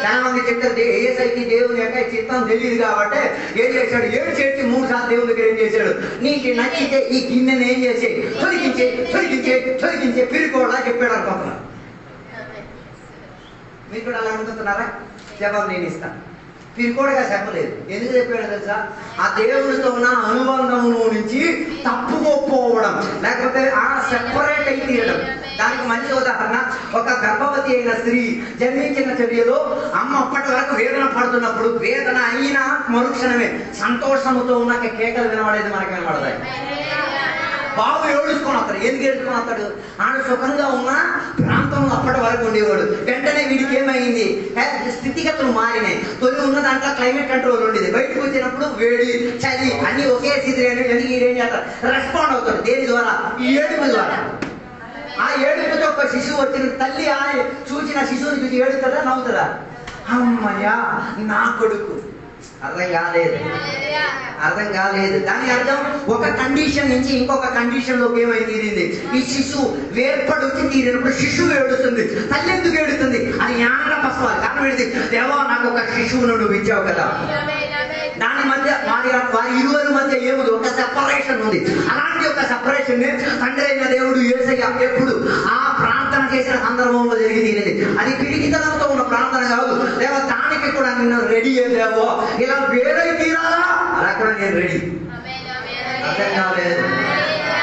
చాలా మంది చెప్తారు యేసయ్యకి దేవుని యొక్క చిత్తం తెలియదు కాబట్టి ఏం చేశాడు, 7 చేసి 3 సార్లు దేవుని దగ్గర ఏం చేశాడు, నీకు నచ్చితే ఈ గిన్నెని ఏం చేసి తొలగించే పిరుకోడా చెప్పాడు అనుకుంటున్నా. మీరు కూడా అలా అనుకుంటున్నారా? జవాబు నేను ఇస్తాను. పిరుకోడుగా చెప్పలేదు. ఎందుకు చెప్పాడు తెలుసా? ఆ దేవుడితో ఉన్న అనుబంధంలో నుంచి తప్పుకోపోవడం, లేకపోతే ఆ సెపరేట్ అయి తీయడం. దానికి మంచి ఉదాహరణ, ఒక గర్భవతి అయిన స్త్రీ జన్మించిన చర్యలో అమ్మ అప్పటి వరకు వేదన పడుతున్నప్పుడు, వేదన అయినా మరుక్షణమే సంతోషముతో ఉన్న కేకలు వినబడేది మనకి వినబడతాయి. బాబు ఏడుచుకొని వస్తాడు. ఎందుకు ఏడుచుకొని వస్తాడు? ఆడ సుఖంగా ఉన్న ప్రాంతంలో అప్పటి వరకు ఉండేవాడు. వెంటనే వీడికి ఏమైంది, స్థితిగతులు మారినాయి. తొలి ఉన్న దాంట్లో క్లైమేట్ కంట్రోల్ ఉండేది. బయటకు వచ్చినప్పుడు వేడి, చలి అన్ని ఒకే స్థితి. ఏం చేస్తారు, రెస్పాండ్ అవుతాడు. దేని ద్వారా? ఈ ఏడుపు ద్వారా. ఆ ఏడుపుతో ఒక శిశువు వచ్చిన తల్లి ఆ చూసిన శిశువుని చూసి ఏడుతుందా, నవ్వుతుందా? అమ్మయ్యా నా కొడుకు. అర్థం కాలేదు. దాని అర్థం ఒక కండిషన్ నుంచి ఇంకొక కండిషన్ లోకి ఏమై తీరింది. ఈ శిశువు వేర్పడి వచ్చి తీరినప్పుడు శిశువు ఏడుస్తుంది. తల్లి ఎందుకు ఏడుస్తుంది? అది జ్ఞానంగా పసుకోవాలి. కారణం ఏంటి? దేవా నాకు ఒక శిశువును నువ్వు ఇచ్చావు కదా. దాని మధ్య వారి ఇరువురి మధ్య ఏముంది, ఒక సెపరేషన్ ఉంది. అలాంటి ఒక సెపరేషన్ తండ్రి అయిన దేవుడు యేసయ్య ఎప్పుడు ఆ ప్రార్థన చేసిన సందర్భంలో జరిగి తీరేది. అది పిడికితనంతో ఉన్న ప్రార్థన కాదు. దేవా దానికి కూడా నిన్ను రెడీ అయ్యావో, ఇలా వేరే తీరాలా, అలా కూడా నేను రెడీ. అర్థం కాలేదు.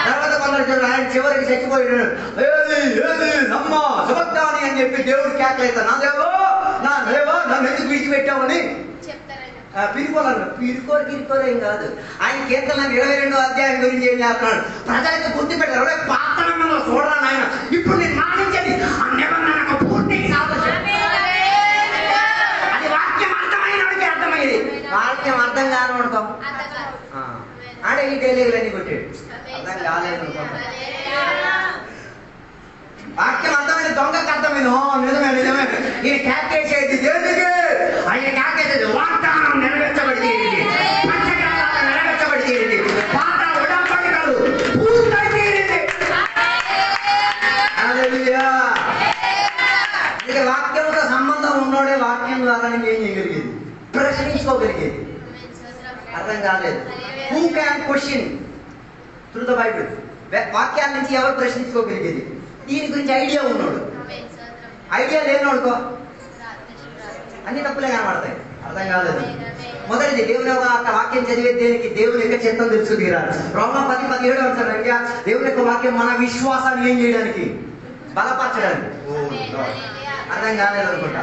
తర్వాత కొందరు ఆయన చివరికి చచ్చిపోయాడు. అమ్మా సుభక్తాని అని చెప్పి దేవుడు కేకలేస్తాను, నా దేవా నన్ను ఎందుకు విడిచిపెట్టావని పిరుకోరేం కాదు. ఆయన కీర్తన 22వ అధ్యాయం గురించి ఏం చేస్తున్నాడు, ప్రజలకు గుర్తు పెట్టారు. పాత్రలో చూడరా నాయన, ఇప్పుడు నేను మానించండి ఆ నిబంధనకు పూర్తి అది వాక్యం అర్థమైన వాడికి అర్థమైంది. వాక్యం అర్థం కానవడతాం ఆడే ఈ డైలీలన్నీ కొట్టాడు. అర్థం కాలేదు అనుకుంటా. వాక్యం అర్థమైన దొంగకు అర్థమైంది. నిజమే ఈయన క్యాకేసేది దేవుడికి, ఆయన క్యాకేసేది వాగ్దానం నెరవేర్చబడింది, పంచగ్రంథాలు కాలేదు. Who can question through the Bible? వాక్యాల నుంచి ఎవరు ప్రశ్నించుకోగలిగేది? దీని గురించి ఐడియా ఉన్నాడు. ఐడియా లేనోడుకో అన్ని తప్పులే కనబడతాయి. అర్థం కాలేదు. మొదటిది దేవుని యొక్క వాక్యం చదివే దేనికి? దేవుని యొక్క చిత్తం తెలుసు తీరాలి. రోమా 10:17 అంటారు, దేవుని యొక్క వాక్యం మన విశ్వాసాన్ని ఏం చేయడానికి? బలపరచడానికి. అర్థం కాలేదు అనుకుంటా.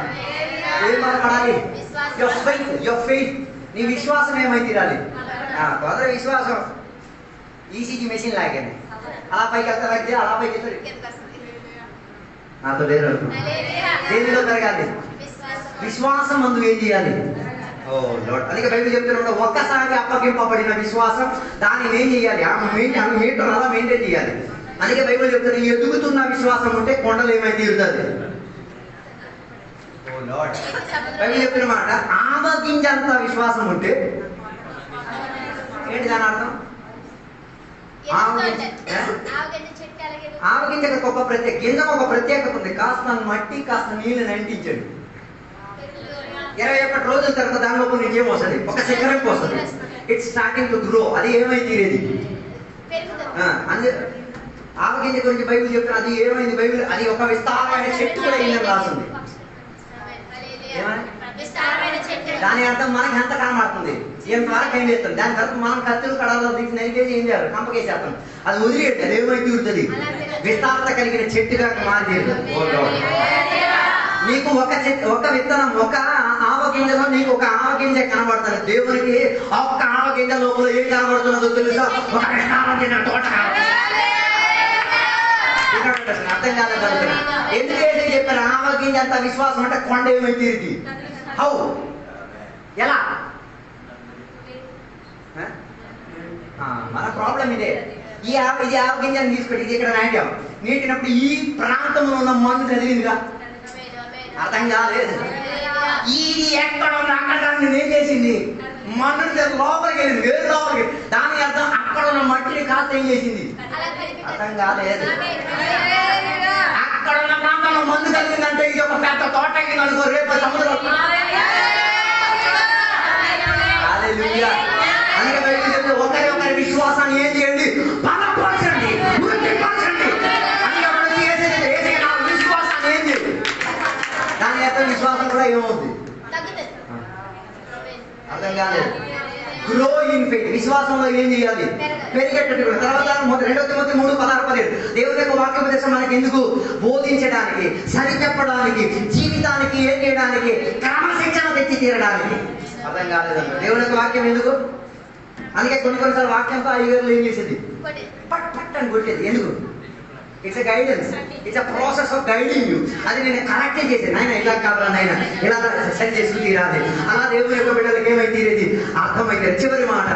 ఏం బలపడాలి? Your faith. నీ విశ్వాసం ఏమై తీరాలి? కొందరు విశ్వాసం ఈసీజీ మెషిన్ లాగానే అలా పైకి వెళ్తే అలా పైకి వెళ్తారు. నాతో లేరు అనుకుంటా. దేనిలో పెరగాలి? విశ్వాసం అందు ఏం చేయాలి? అందుకే బైబిల్ చెప్తున్నా, ఒక్కసారి అప్పగింపబడిన విశ్వాసం దాన్ని ఏం చేయాలి? ఆమె మీటర్ అలా మెయింటైన్ చేయాలి. అందుకే బైబిల్ చెప్తున్నా, ఎదుగుతున్న విశ్వాసం ఉంటే కొండలు ఏమై తీరుతుంది. బైబిల్ చెప్తున్నమాట, ఆమగింజంత విశ్వాసం ఉంటే ఏంటి దాని అర్థం? ఆవగింజకు ఒక ప్రత్యేక గింజకు ఒక ప్రత్యేకత ఉంది. కాస్త మట్టి కాస్త నీళ్ళని అంటించండి, 21 రోజుల తర్వాత దాని లోపల నుంచి ఏమొస్తుంది? ఒక శిఖరంకి వస్తుంది. It's starting to grow. అది ఏమై తీరేది? అందు ఆవగింజ గురించి బైబిల్ చెప్తున్నా, అది ఏమైంది? బైబిల్ అది ఒక విస్తారమైన చెట్టు కూడా అయిందని రాస్తుంది. దాని అర్థం మనకి ఎంత కనబడుతుంది? ఏం వరకు ఏం చేస్తుంది? దాని తర్వాత మనం కత్తులు కడాలో దిగి నరికేసి ఏం చేయాలి? కంపకేసేస్తాం. అది వదిలేడు, అది ఏమై తీరుతుంది? విస్తారత కలిగిన చెట్టుగా మారి. నీకు ఒక విత్తనం, ఒక ఆవగింజలో నీకు ఒక ఆవగింజ కనబడుతుంది. దేవునికి ఆ ఒక్క ఆవగింజ లోపల ఏం కనబడుతున్నదో తెలుసా? ఒక విస్తారమైన తోట. అర్థం కాలేదు. ఎందుకంటే చెప్పారు ఆవగింజ అంత విశ్వాసం అంటే కొండ ఏమై తీరుది? హౌ? ఎలా? మన ప్రాబ్లం ఇదే. ఇది ఆవగింజని తీసుకెళ్ళి ఇది ఇక్కడ నాట్యం నీటినప్పుడు ఈ ప్రాంతంలో ఉన్న మన్ను చదివిందిగా. అర్థం కాలేదు. ఇది ఎక్కడ ఉన్న అక్కడ దాన్ని ఏం చేసింది? మన్ను లోపలికి వెళ్ళింది, వేరు లోపలికి. దాని అర్థం అక్కడ ఉన్న మట్టిని కాస్త ఏం చేసింది? అర్థం కాలేదు. అక్కడ ఉన్న ప్రాంతంలో మందు కలిగిందంటే ఇది ఒక పెద్ద తోట అయింది అనుకో. రేపు సముద్రం అందుకే ఒకరి విశ్వాసాన్ని ఏం చేయండి? బలపరచండి, వృద్ధిపరచండి. విశ్వాసాన్ని ఏం చేయండి? దాని యొక్క విశ్వాసం కూడా ఏమవుతుంది? అర్థం కాలేదు. Grow in faith. విశ్వాసంలో ఏం చేయాలి? పెరిగేటట్టు. తర్వాత 2 తిమోతి 3:16-17 దేవుని యొక్క వాక్యోపదేశం మనకి ఎందుకు? బోధించడానికి, సరి చెప్పడానికి, జీవితానికి ఏం చేయడానికి, క్రమశిక్షణ తెచ్చి తీరడానికి. అర్థం కాలేదన్న దేవుని యొక్క వాక్యం ఎందుకు? అందుకే కొన్నిసార్లు వాక్యంతో 5 వేలు ఏం చేసేది? పట్ అని కొట్టేది. ఎందుకు? It's a guidance, it's a process of guiding you. అది నేను కరెక్టే చేసేది. నాయన ఇలా కాదురా, నాయన ఇలా సెట్ చేసుకుని తీరాలి. అలా దేవుని యొక్క బిడ్డలకు ఏమై తీరేది? అర్థమైతే. చివరి మాట,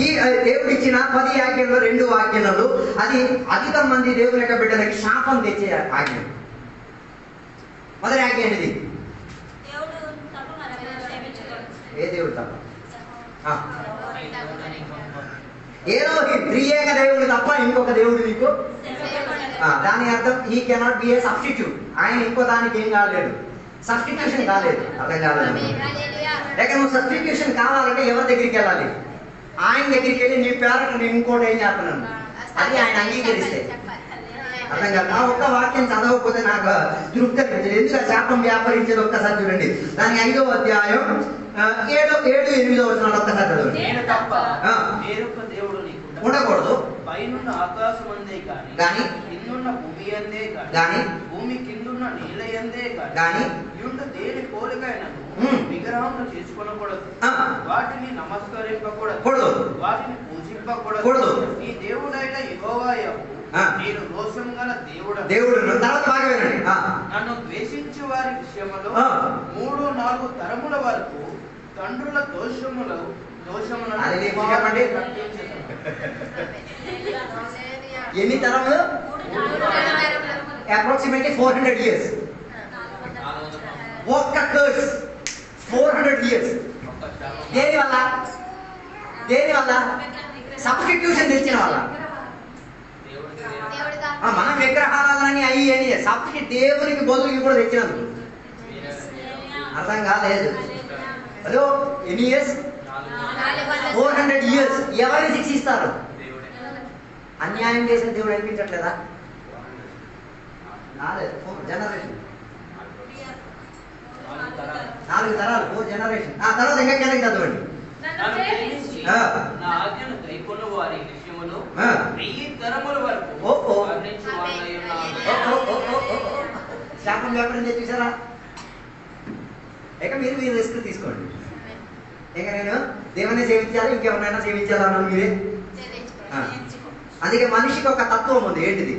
ఈ దేవుడు ఇచ్చిన 10 ఆజ్ఞల్లో 2 ఆజ్ఞలలో అది అధిక మంది దేవుని యొక్క బిడ్డలకి శాపం తెచ్చే ఆజ్ఞ. మొదటి ఆజ్ఞ ఏంటిది? ఏ దేవుడు తప్ప? ఏదో త్రియేక దేవుడు తప్ప ఇంకొక దేవుడు నీకు. దాని అర్థం he cannot be A substitute. ఆయన ఇంకో దానికి ఏం కాలేదు? సబ్స్టిట్యూషన్ కాలేదు. అర్థం కాలేదు. లేక నువ్వు సబ్స్టిట్యూషన్ కావాలంటే ఎవరి దగ్గరికి వెళ్ళాలి? ఆయన దగ్గరికి వెళ్ళి నీ పేరెంట్ నేను ఇంకోటి ఏం చేస్తున్నాను అది ఆయన అంగీకరిస్తే. అర్థం కాదు. ఆ ఒక్క వాక్యం చదవకపోతే నాకు తృప్తి అనిపించదు. ఎందుకు శాపం వ్యాపరించేది? ఒక్కసారి చూడండి. దాని 5వ అధ్యాయం 7-8 వచనాలు ఒక్కసారి చదవండి. ఉండకూడదు. పైనున్న ఆకాశం అందే గాని కిందున్న భూమి అందే గాని భూమి కిందున్న నీళ్ళ అందే గాని యుండ దేని పోలికైనను విగ్రహమును చేసుకొనకూడదు. వాటిని నమస్కరింపకూడదు, వాటిని పూజింపకూడదు. నీ దేవుడైన యెహోవాయే నేను రోషం గల దేవుడు. తర్వాత బాగా వినండి. నన్ను ద్వేషించే వారి విషయములో 3-4 తరముల వరకు తండ్రుల దోషములను ఎన్ని తరములు? Approximately 400 years. ఒక్క కర్స్ 400 years. దేని వల్ల? సబ్స్టిట్యూషన్ తెచ్చిన వల్ల. మనం విగ్రహారాధనని అయ్యి సబ్స్టిట్యూట్ దేవునికి బదులుకి కూడా తెచ్చినందుకు. అర్థం కాలేదు. హలో, ఎన్ని ఇయర్స్? 400 years ఎవరిని శిక్షిస్తారు? అన్యాయం చేసిన దేవుడు అనిపించట్లేదా? జనరేషన్ 4 తరాలు 4 జనరేషన్. ఆ తర్వాత ఇంకా కిందకి చదవండి. నా ఆజ్ఞను కైకొన్న వారి విషయములో 1000 తరముల వరకు శాపం వ్యాపారం చేసి చూసారా? ఇక మీరు రిస్క్ తీసుకోండి. ఇక నేను దేవుని సేవించాలి, ఇంకెవరినైనా సేవించాలా అన్నది మీరే. అందుకే మనిషికి ఒక తత్వం ఉంది. ఏంటిది?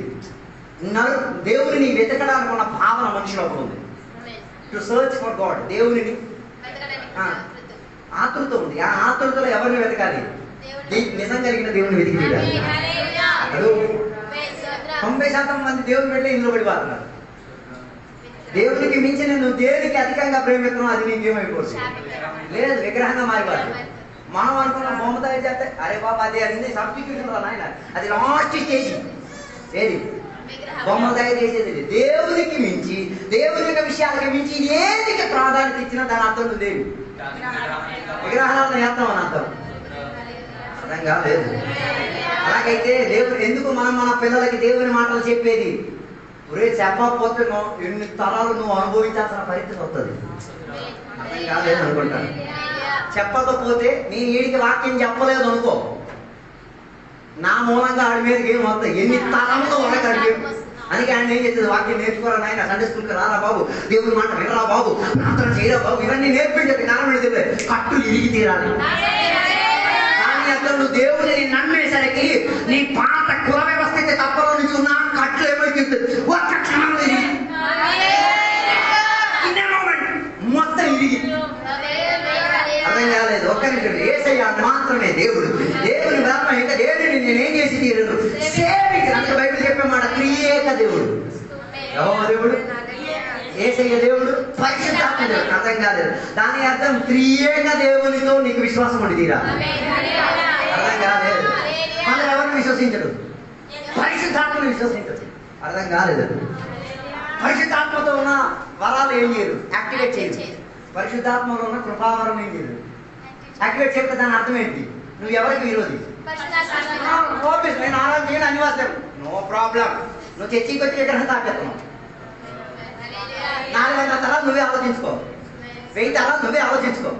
దేవుడిని వెతకడానికి ఉన్న భావన మనిషిలో ఉంది. To search for God. దేవుడిని ఆతృత ఉంది. ఆ ఆతృతలో ఎవరిని వెతకాలి? నిజం కలిగిన దేవుని వెతికి తీరాలి. 90% మంది దేవుని వెళ్ళి ఇందులో పడిపోతున్నారు. దేవునికి మించి నువ్వు దేనికి అధికంగా ప్రేమిస్తున్నావు అది నీకేమైపోతుంది? లేదు, విగ్రహంగా మారిపోతుంది. మనం అనుకున్న బొమ్మ తయారు చేస్తే అరే బాబా అది అన్ని సబ్స్టిట్యూషన్ నాయన, అది లాస్ట్ స్టేజ్. ఏది? బొమ్మ తయారు చేసేది. దేవునికి మించి, దేవుని యొక్క విషయాలకి మించి ఏదికి ప్రాధాన్యత ఇచ్చినా దాని అర్థం నువ్వు దేవి విగ్రహాలను చేస్తామని అర్థం అర్థం కాలేదు. అలాగైతే దేవుడు ఎందుకు మన పిల్లలకి దేవుని మాటలు చెప్పేది? ఒరే చెప్పకపోతే ఎన్ని తరాలు నువ్వు అనుభవించాల్సిన పరిస్థితి వస్తుంది. అర్థం కాలేదు అనుకుంటాను. చెప్పకపోతే నేను వీడికి వాక్యం చెప్పలేదు అనుకో, నా మూలంగా ఆడి మీదకి ఏం వస్తాయి? ఎన్ని తరంలో వరకు అడిగి. అందుకే ఆయన ఏం చేస్తుంది? వాక్యం నేర్చుకోరా నాయన, సండే స్కూల్కి రారా బాబు, దేవుని మాట వినరా బాబు, ప్రార్థన చేయరా బాబు, ఇవన్నీ నేర్పించేది. కారణం ఏంటంటే కట్టు ఇరిగి తీరాలి. కానీ అసలు నువ్వు దేవుని నమ్మేసరికి నీ పాత కుల వ్యవస్థ అయితే తప్పలో నుంచి ఉన్న కట్లు ఏమైతుంది? ఒక్క క్షణంలో ఇరిగి మొత్తం ఇరిగి. అర్థం కాలేదు. ఒక్క నిమిషం. యేసయ్య మాత్రమే దేవుడు. దేవుని బ్రహ్మ ఇంకా దేవుడిని నేనేం చేసి తీరను సేవించు. బైబిల్ చెప్పే మాట త్రియేక దేవుడు. ఎవరు దేవుడు? యేసయ్య దేవుడు, పరిశుద్ధాత్మ దేవుడు. అర్థం కాలేదు. దాని అర్థం త్రియేక దేవునితో నీకు విశ్వాసం ఉండి తీరా. అర్థం కాలేదు. మనం ఎవరిని విశ్వసించడు? పరిశుద్ధాత్మను విశ్వసించదు. అర్థం కాలేదు. పరిశుద్ధాత్మతో ఉన్న వరాలు ఏం చేయరు? యాక్టివేట్ చేయరు. పరిశుద్ధాత్మలో ఉన్న కృపావరం ఏం చేయరు? యాక్టివేట్ చేస్తే దాని అర్థం ఏంటి? నువ్వు ఎవరికి విరోధి? నేను ఆరాధన అనివార్యం. No problem. నువ్వు చర్చికి వచ్చి విగ్రహం తాపేస్తున్నావు. 400 తరాలు నువ్వే ఆలోచించుకో, 1000 తరాలు నువ్వే ఆలోచించుకో.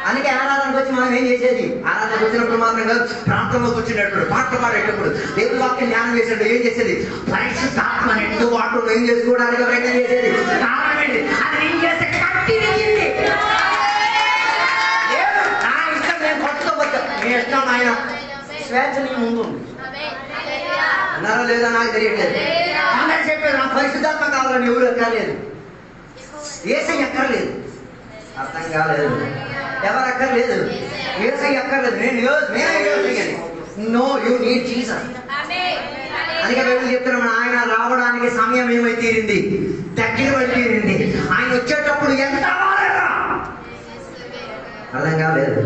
అందుకే ఆరాధనకు వచ్చి మనం ఏం చేసేది? ఆరాధనకు వచ్చినప్పుడు మాత్రం ప్రాంతంలో కూర్చునేటప్పుడు, పాటలు పాడేటప్పుడు, దేవుడి వాక్యం ధ్యానం చేసేటప్పుడు ఏం చేసేది? పరిశుద్ధాత్మ నిండు వాటిలో ఏం చేసుకోవడానికి ప్రయత్నం చేసేది. కారణం ఏంటి? అది ఏం చేస్తే కట్టిరిగింది. నా ఇష్టం, నేను పట్టుకోవచ్చు, నీ ఇష్టం ఆయన. స్వేచ్ఛ నీ ముందు ఉంది. అన్నారా లేదా నాకు తెలియట్లేదు. అందరూ చెప్పారు నా పరిశుద్ధాత్మ కావాలని. ఎవరు ఎక్కర్లేదు, యేసయ్య ఎక్కర్లేదు. అర్థం కాలేదు. ఎవరు అక్కర్లేదు? యేసయ్య అక్కర్లేదు. No, you need Jesus. అందుకే బైబిల్ చెప్తున్నాం, ఆయన రావడానికి సమయం ఏమై తీరింది? దగ్గర పడి తీరింది. ఆయన వచ్చేటప్పుడు ఎంత అర్థం కాలేదు.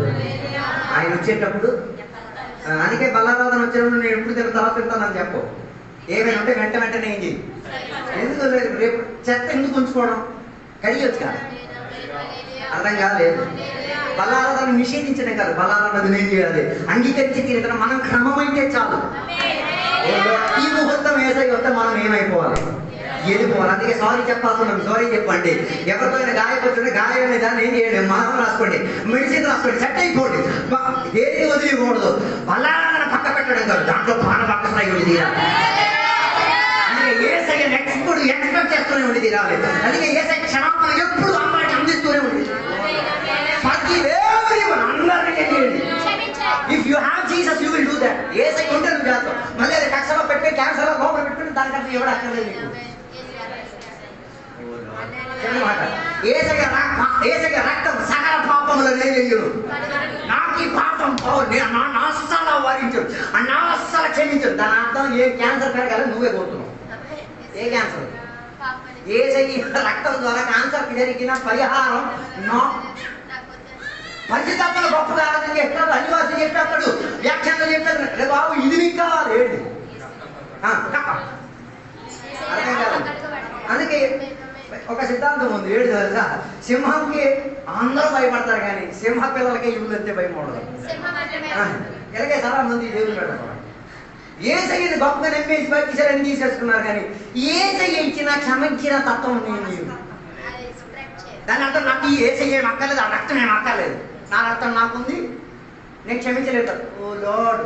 ఆయన వచ్చేటప్పుడు అందుకే బల్లారాధన వచ్చినప్పుడు నేను ఎప్పుడు తర్వాత తింటానని చెప్పు. ఏమైనా ఉంటే వెంటనే ఏం చేయి. ఎందుకు రేపు చెత్త ఎందుకు ఉంచుకోవడం? కడిగొచ్చు కాదు. అర్థం కాలేదు. బల్లారాధన నిషేధించడం కాదు, బల్లారాధన ఏం చేయాలి? అంగీకరించి తీరుతాం. మనం క్రమమైతే చాలు. ఈ ముహూర్తం యేసయ్య వస్తే మనం ఏమైపోవాలి? వెళ్ళిపోవాలి. అందుకే సారీ చెప్పాల్సి సారీ చెప్పండి. ఎవరితో గాయపడుతుంటే గాయం దాన్ని ఏం చేయండి? మాసం రాసుకోండి, మెడిసిన్ రాసుకోండి, సెట్ అయిపోండి. దేనికి వదిలికూడదు. బల్లారాధన పక్క పెట్టడం కాదు, దాంట్లో పక్క స్థాయి ఉండి తీరాలి. అందుకే యేసయ్య ఎక్స్పెక్ట్ చేస్తూనే ఉండి తీరాలి. అందుకే యేసయ్య క్షమాపణ ఎప్పుడు అందరికి అందిస్తూనే ఉంది. ప్రతి అందరినీ చేయండి. If you have Jesus you will do that. Yesayya ఉంటే నువ్వు చేస్తావు. మళ్ళీ అది కక్షలో పెట్టి క్యాన్సర్లో లోపల పెట్టుకుని దానికంటే ఎవరు అక్కర్లేదు నీకు. యేసయ్య రక్తం సకల పాపములను వేయను. నాకు ఈ పాపం నా అస్సలు వరించు, నా అస్సలు క్షమించు. దాని అర్థం ఏ క్యాన్సర్ పెరగాలని నువ్వే కోరుతున్నావు. ఏ క్యాన్సర్? యేసయ్య రక్తం ద్వారా క్యాన్సర్కి జరిగిన పరిహారం. పరిశుద్ధాత్మను గొప్పగా ఆరాధన చేస్తాడు, అనివాసం చేస్తాడు, వ్యాఖ్యానం చేస్తాడు. రే బాబు ఇది మీకు కావాలి ఏంటి? అర్థం కాదు. అందుకే ఒక సిద్ధాంతం ఉంది. ఏడు తెలుసా? సింహంకి అందరూ భయపడతారు కానీ సింహ పిల్లలకే ఇల్లు అంతే భయం ఉండదు. ఇలాగే చాలా మంది దేవుని పెట్టడం ఏసయ్యని గొప్పగా నమ్మేసి బతికిసారని తీసేసుకున్నారు కానీ ఏసయ్య ఇచ్చిన క్షమించిన తత్వం నేను దాని అర్థం నాకు ఈ ఏసయ్య ఏం అక్కర్లేదు, ఆ రక్తం ఏం అక్కర్లేదు, నా రక్తం నాకుంది, నేను క్షమించలేదు. ఓ లార్డ్,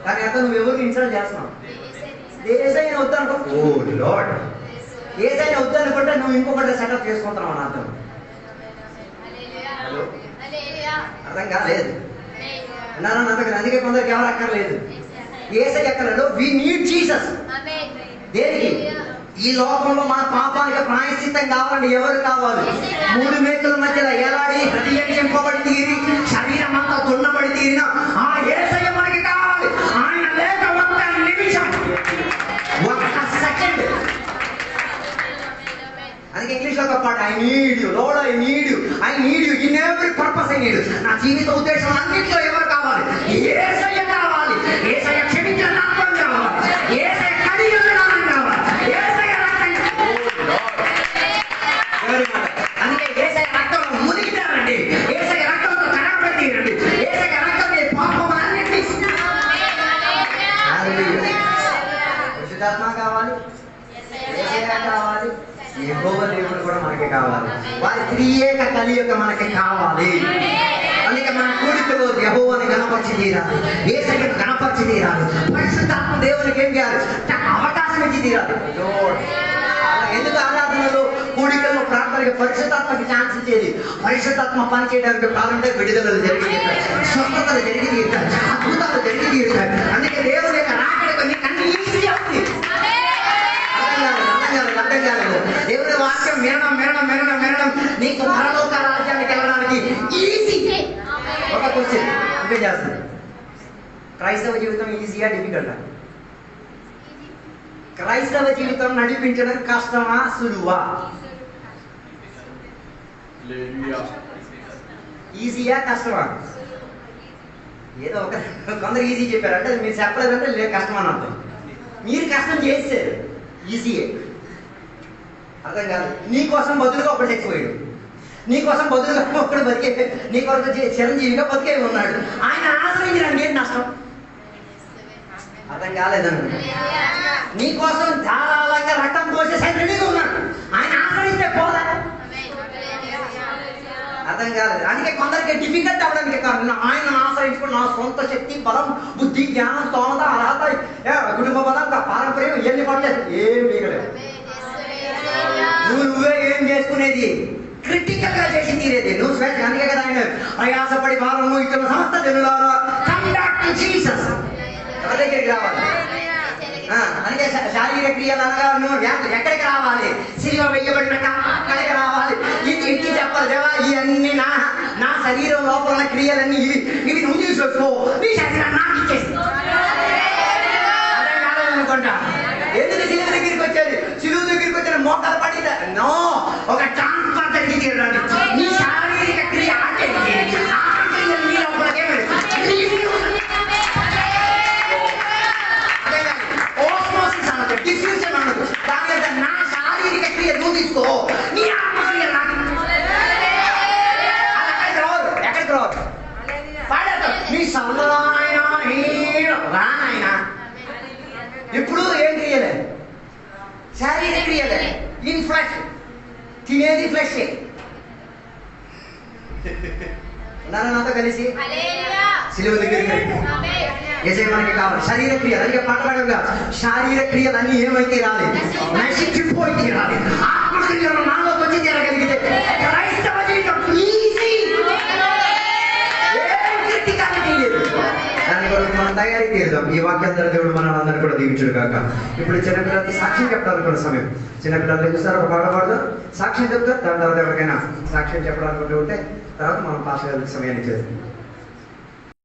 దాని అర్థం నువ్వు ఎవరిని ఇన్సల్ట్ చేస్తున్నావు. ఏసయ్యని వద్దనుకో, ఓ లార్డ్, ఏసయ్యని వద్దనుకుంటే నువ్వు ఇంకొకటి సెటప్ చేసుకుంటున్నావు అని అర్థం. అర్థం కాలేదు అందుకే కొందరికి ఎవరు అక్కర్లేదు, ఏసయ్య అక్కర్లేదు. We need Jesus. దేనికి? ఈ లోకంలో మన పాపానికి ప్రాయశ్చిత్తం కావాలంటే ఎవరు కావాలి? 3 మేకుల మధ్యలో ఎలాడి హృదయం చెంపబడి తీరి శరీరం అంతా దున్నబడి తీరిన ఆ యేసయ్య మనకి కావాలి. ఆయన లేక ఒక్క నిమిషం, ఒక్క సెకండ్. అందుకే ఇంగ్లీష్ లో ఒక పాట, I need you lord, I need you, I need you in every purpose. I need. నా జీవిత ఉద్దేశం అన్నింటిలో ఎవరు కావాలి? యేసయ్య కావాలి. యేసయ్య క్షమించిన నామం కావాలి, యేసయ్య కడిగిన నామం కావాలి, యేసయ్య రక్తం. అందుకే యేసయ్య రక్తంలో మునిగినారండి, యేసయ్య రక్తంతో కనబడిరండి, యేసయ్య రక్తం పాపం అన్నింటినీ. పరిశుద్ధాత్మ కావాలి, యేసయ్య కావాలి, యెహోవా దేవుడు కూడా మనకి కావాలి. వారి త్రియేక కలియుగ మనకి కావాలి. అందుకే మన కూడికలో యెహోవాని గణపరిచి తీరాలి, యేసయ్యను గణపరిచి తీరాలి, పరిశుద్ధాత్మ దేవునికి ఏం చేయాలి? అవకాశం ఇచ్చి తీరాలి. ఎందుకు ఆరాధనలో కూడికల్లో ప్రార్థనకి పరిశుద్ధాత్మకి ఛాన్స్ ఇచ్చేది? పరిశుద్ధాత్మ పని చేయడానికి ప్రారంభంలో విడుదలలు జరిగి తీరుతాయి, స్వస్థతలు జరిగి తీరుతాయి, అద్భుతాలు జరిగి తీరుతాయి. అందుకే దేవుని యొక్క రాకడకు నీకు అన్ని ఈజీ అవుతుంది. దేవుని వాక్యం వినడం వినడం వినడం వినడం నీకు పరలోక రాజ్యానికి వెళ్ళడానికి ఈజీ. ఒక క్వశ్చన్ ఇంకా చేస్తుంది, క్రైస్తవ జీవితం ఈజీగా డిఫికల్టా? క్రైస్తవ జీవితం నడిపించడం కష్టమా సులువా? ఈజీయా కష్టమా? ఏదో ఒక కొందరు ఈజీ చెప్పారు అంటే మీరు చెప్పలేదంటే లేదు కష్టం అని అర్థం. మీరు కష్టం చేస్తారు, ఈజీయే. అర్థం కాదు. నీకోసం బదులుగా ఒకటి చచ్చిపోయాడు, నీకోసం బదులుగా ఒకడు బతికే, నీ కొరకు చిరంజీవిగా బతికే ఉన్నాడు. ఆయన ఆశ్రయించడానికి ఏంటి నష్టం? అర్థం కాలేదన్న. నీకోసం ధారాళంగా రక్తం పోసేసి రెడీగా ఉన్నాడు, ఆయన ఆశ్రయిస్తే పోదా? అర్థం కాలేదు. అందుకే కొందరికి డిఫికల్ట్ అవ్వడానికి కారణం ఆయన ఆశ్రయించుకుని నా సొంత శక్తి, బలం, బుద్ధి, జ్ఞానం, స్తోమత, అర్హత, కుటుంబ బలం, పారంపర్యం ఇవన్నీ పడలేదు, ఏం మిగలేదు. నువ్వే ఏం చేసుకునేది? క్రిటికల్ గా చేసి తీరేది నువ్వు స్వేచ్ఛ. అందుకే కదా ఆయన ప్రయాసపడి భారము ఇక్కడ సమస్త జనులారా కమ్ బ్యాక్ టు జీసస్, ఎవరి దగ్గరికి రావాలి? అందుకే శారీరక క్రియలు అనగా నువ్వు ఎక్కడికి రావాలి? శిలువ వెయ్యబడిన అక్కడికి రావాలి. ఇంటికి చెప్పాలి, దేవా ఇవన్నీ నా శరీరం లోపల ఉన్న క్రియలన్నీ ఇవి నువ్వు చూసుకో, నీ శరీరం నాకు ఇచ్చేసి. అదే కాదనుకుంటా. ఎందుకు శిలువ దగ్గరికి వచ్చేది? శిలువ దగ్గరికి వచ్చిన మోకాలు పడిందా? నో, ఒక ట్రాన్స్ఫర్ జరిగి తీరాలి. నీ శారీరక క్రియ ఓస్మోసిస్ అన్నది, డిఫ్యూజన్ అన్నది. దాని మీద నా శారీరక క్రియ నువ్వు తీసుకో, నీ ఆత్మక్రియ నాకు. ఎక్కడికి రాదు పాడతావు నీ సన్నాయన రానాయన. ఇప్పుడు ఏం క్రియలే? శారీరక క్రియలే. ఇన్ ఫ్లెష్, తినేది ఫ్లెష్. నాతో కలిసి సిలువ దగ్గరికి ఏసే మనకి కావాలి. శరీర క్రియలు అందుకే పాటలాడగా శారీర క్రియలు అన్ని ఏమైతే రాలి, నశించిపోయి తీరాలి. ఆత్మక్రియలు నాలోకి వచ్చి తీరగలిగితే క్రైస్తవ జీవితం ఈజీ. దాని కొరకు మనం తయారీ తీరుదాం. ఈ వాక్యాంతర దేవుడు మన అందరినీ కూడా దీవించుడు కాక. ఇప్పుడు చిన్నపిల్లలకి సాక్ష్యం చెప్పడానికి కూడా సమయం. చిన్నపిల్లలు చూస్తారు, ఒక పాట పాడదాం, సాక్ష్యం చెప్తారు. దాని తర్వాత ఎవరికైనా సాక్ష్యం చెప్పడానికి ఉంటే తర్వాత మనం పాస్ సమయాన్ని చేస్తాం.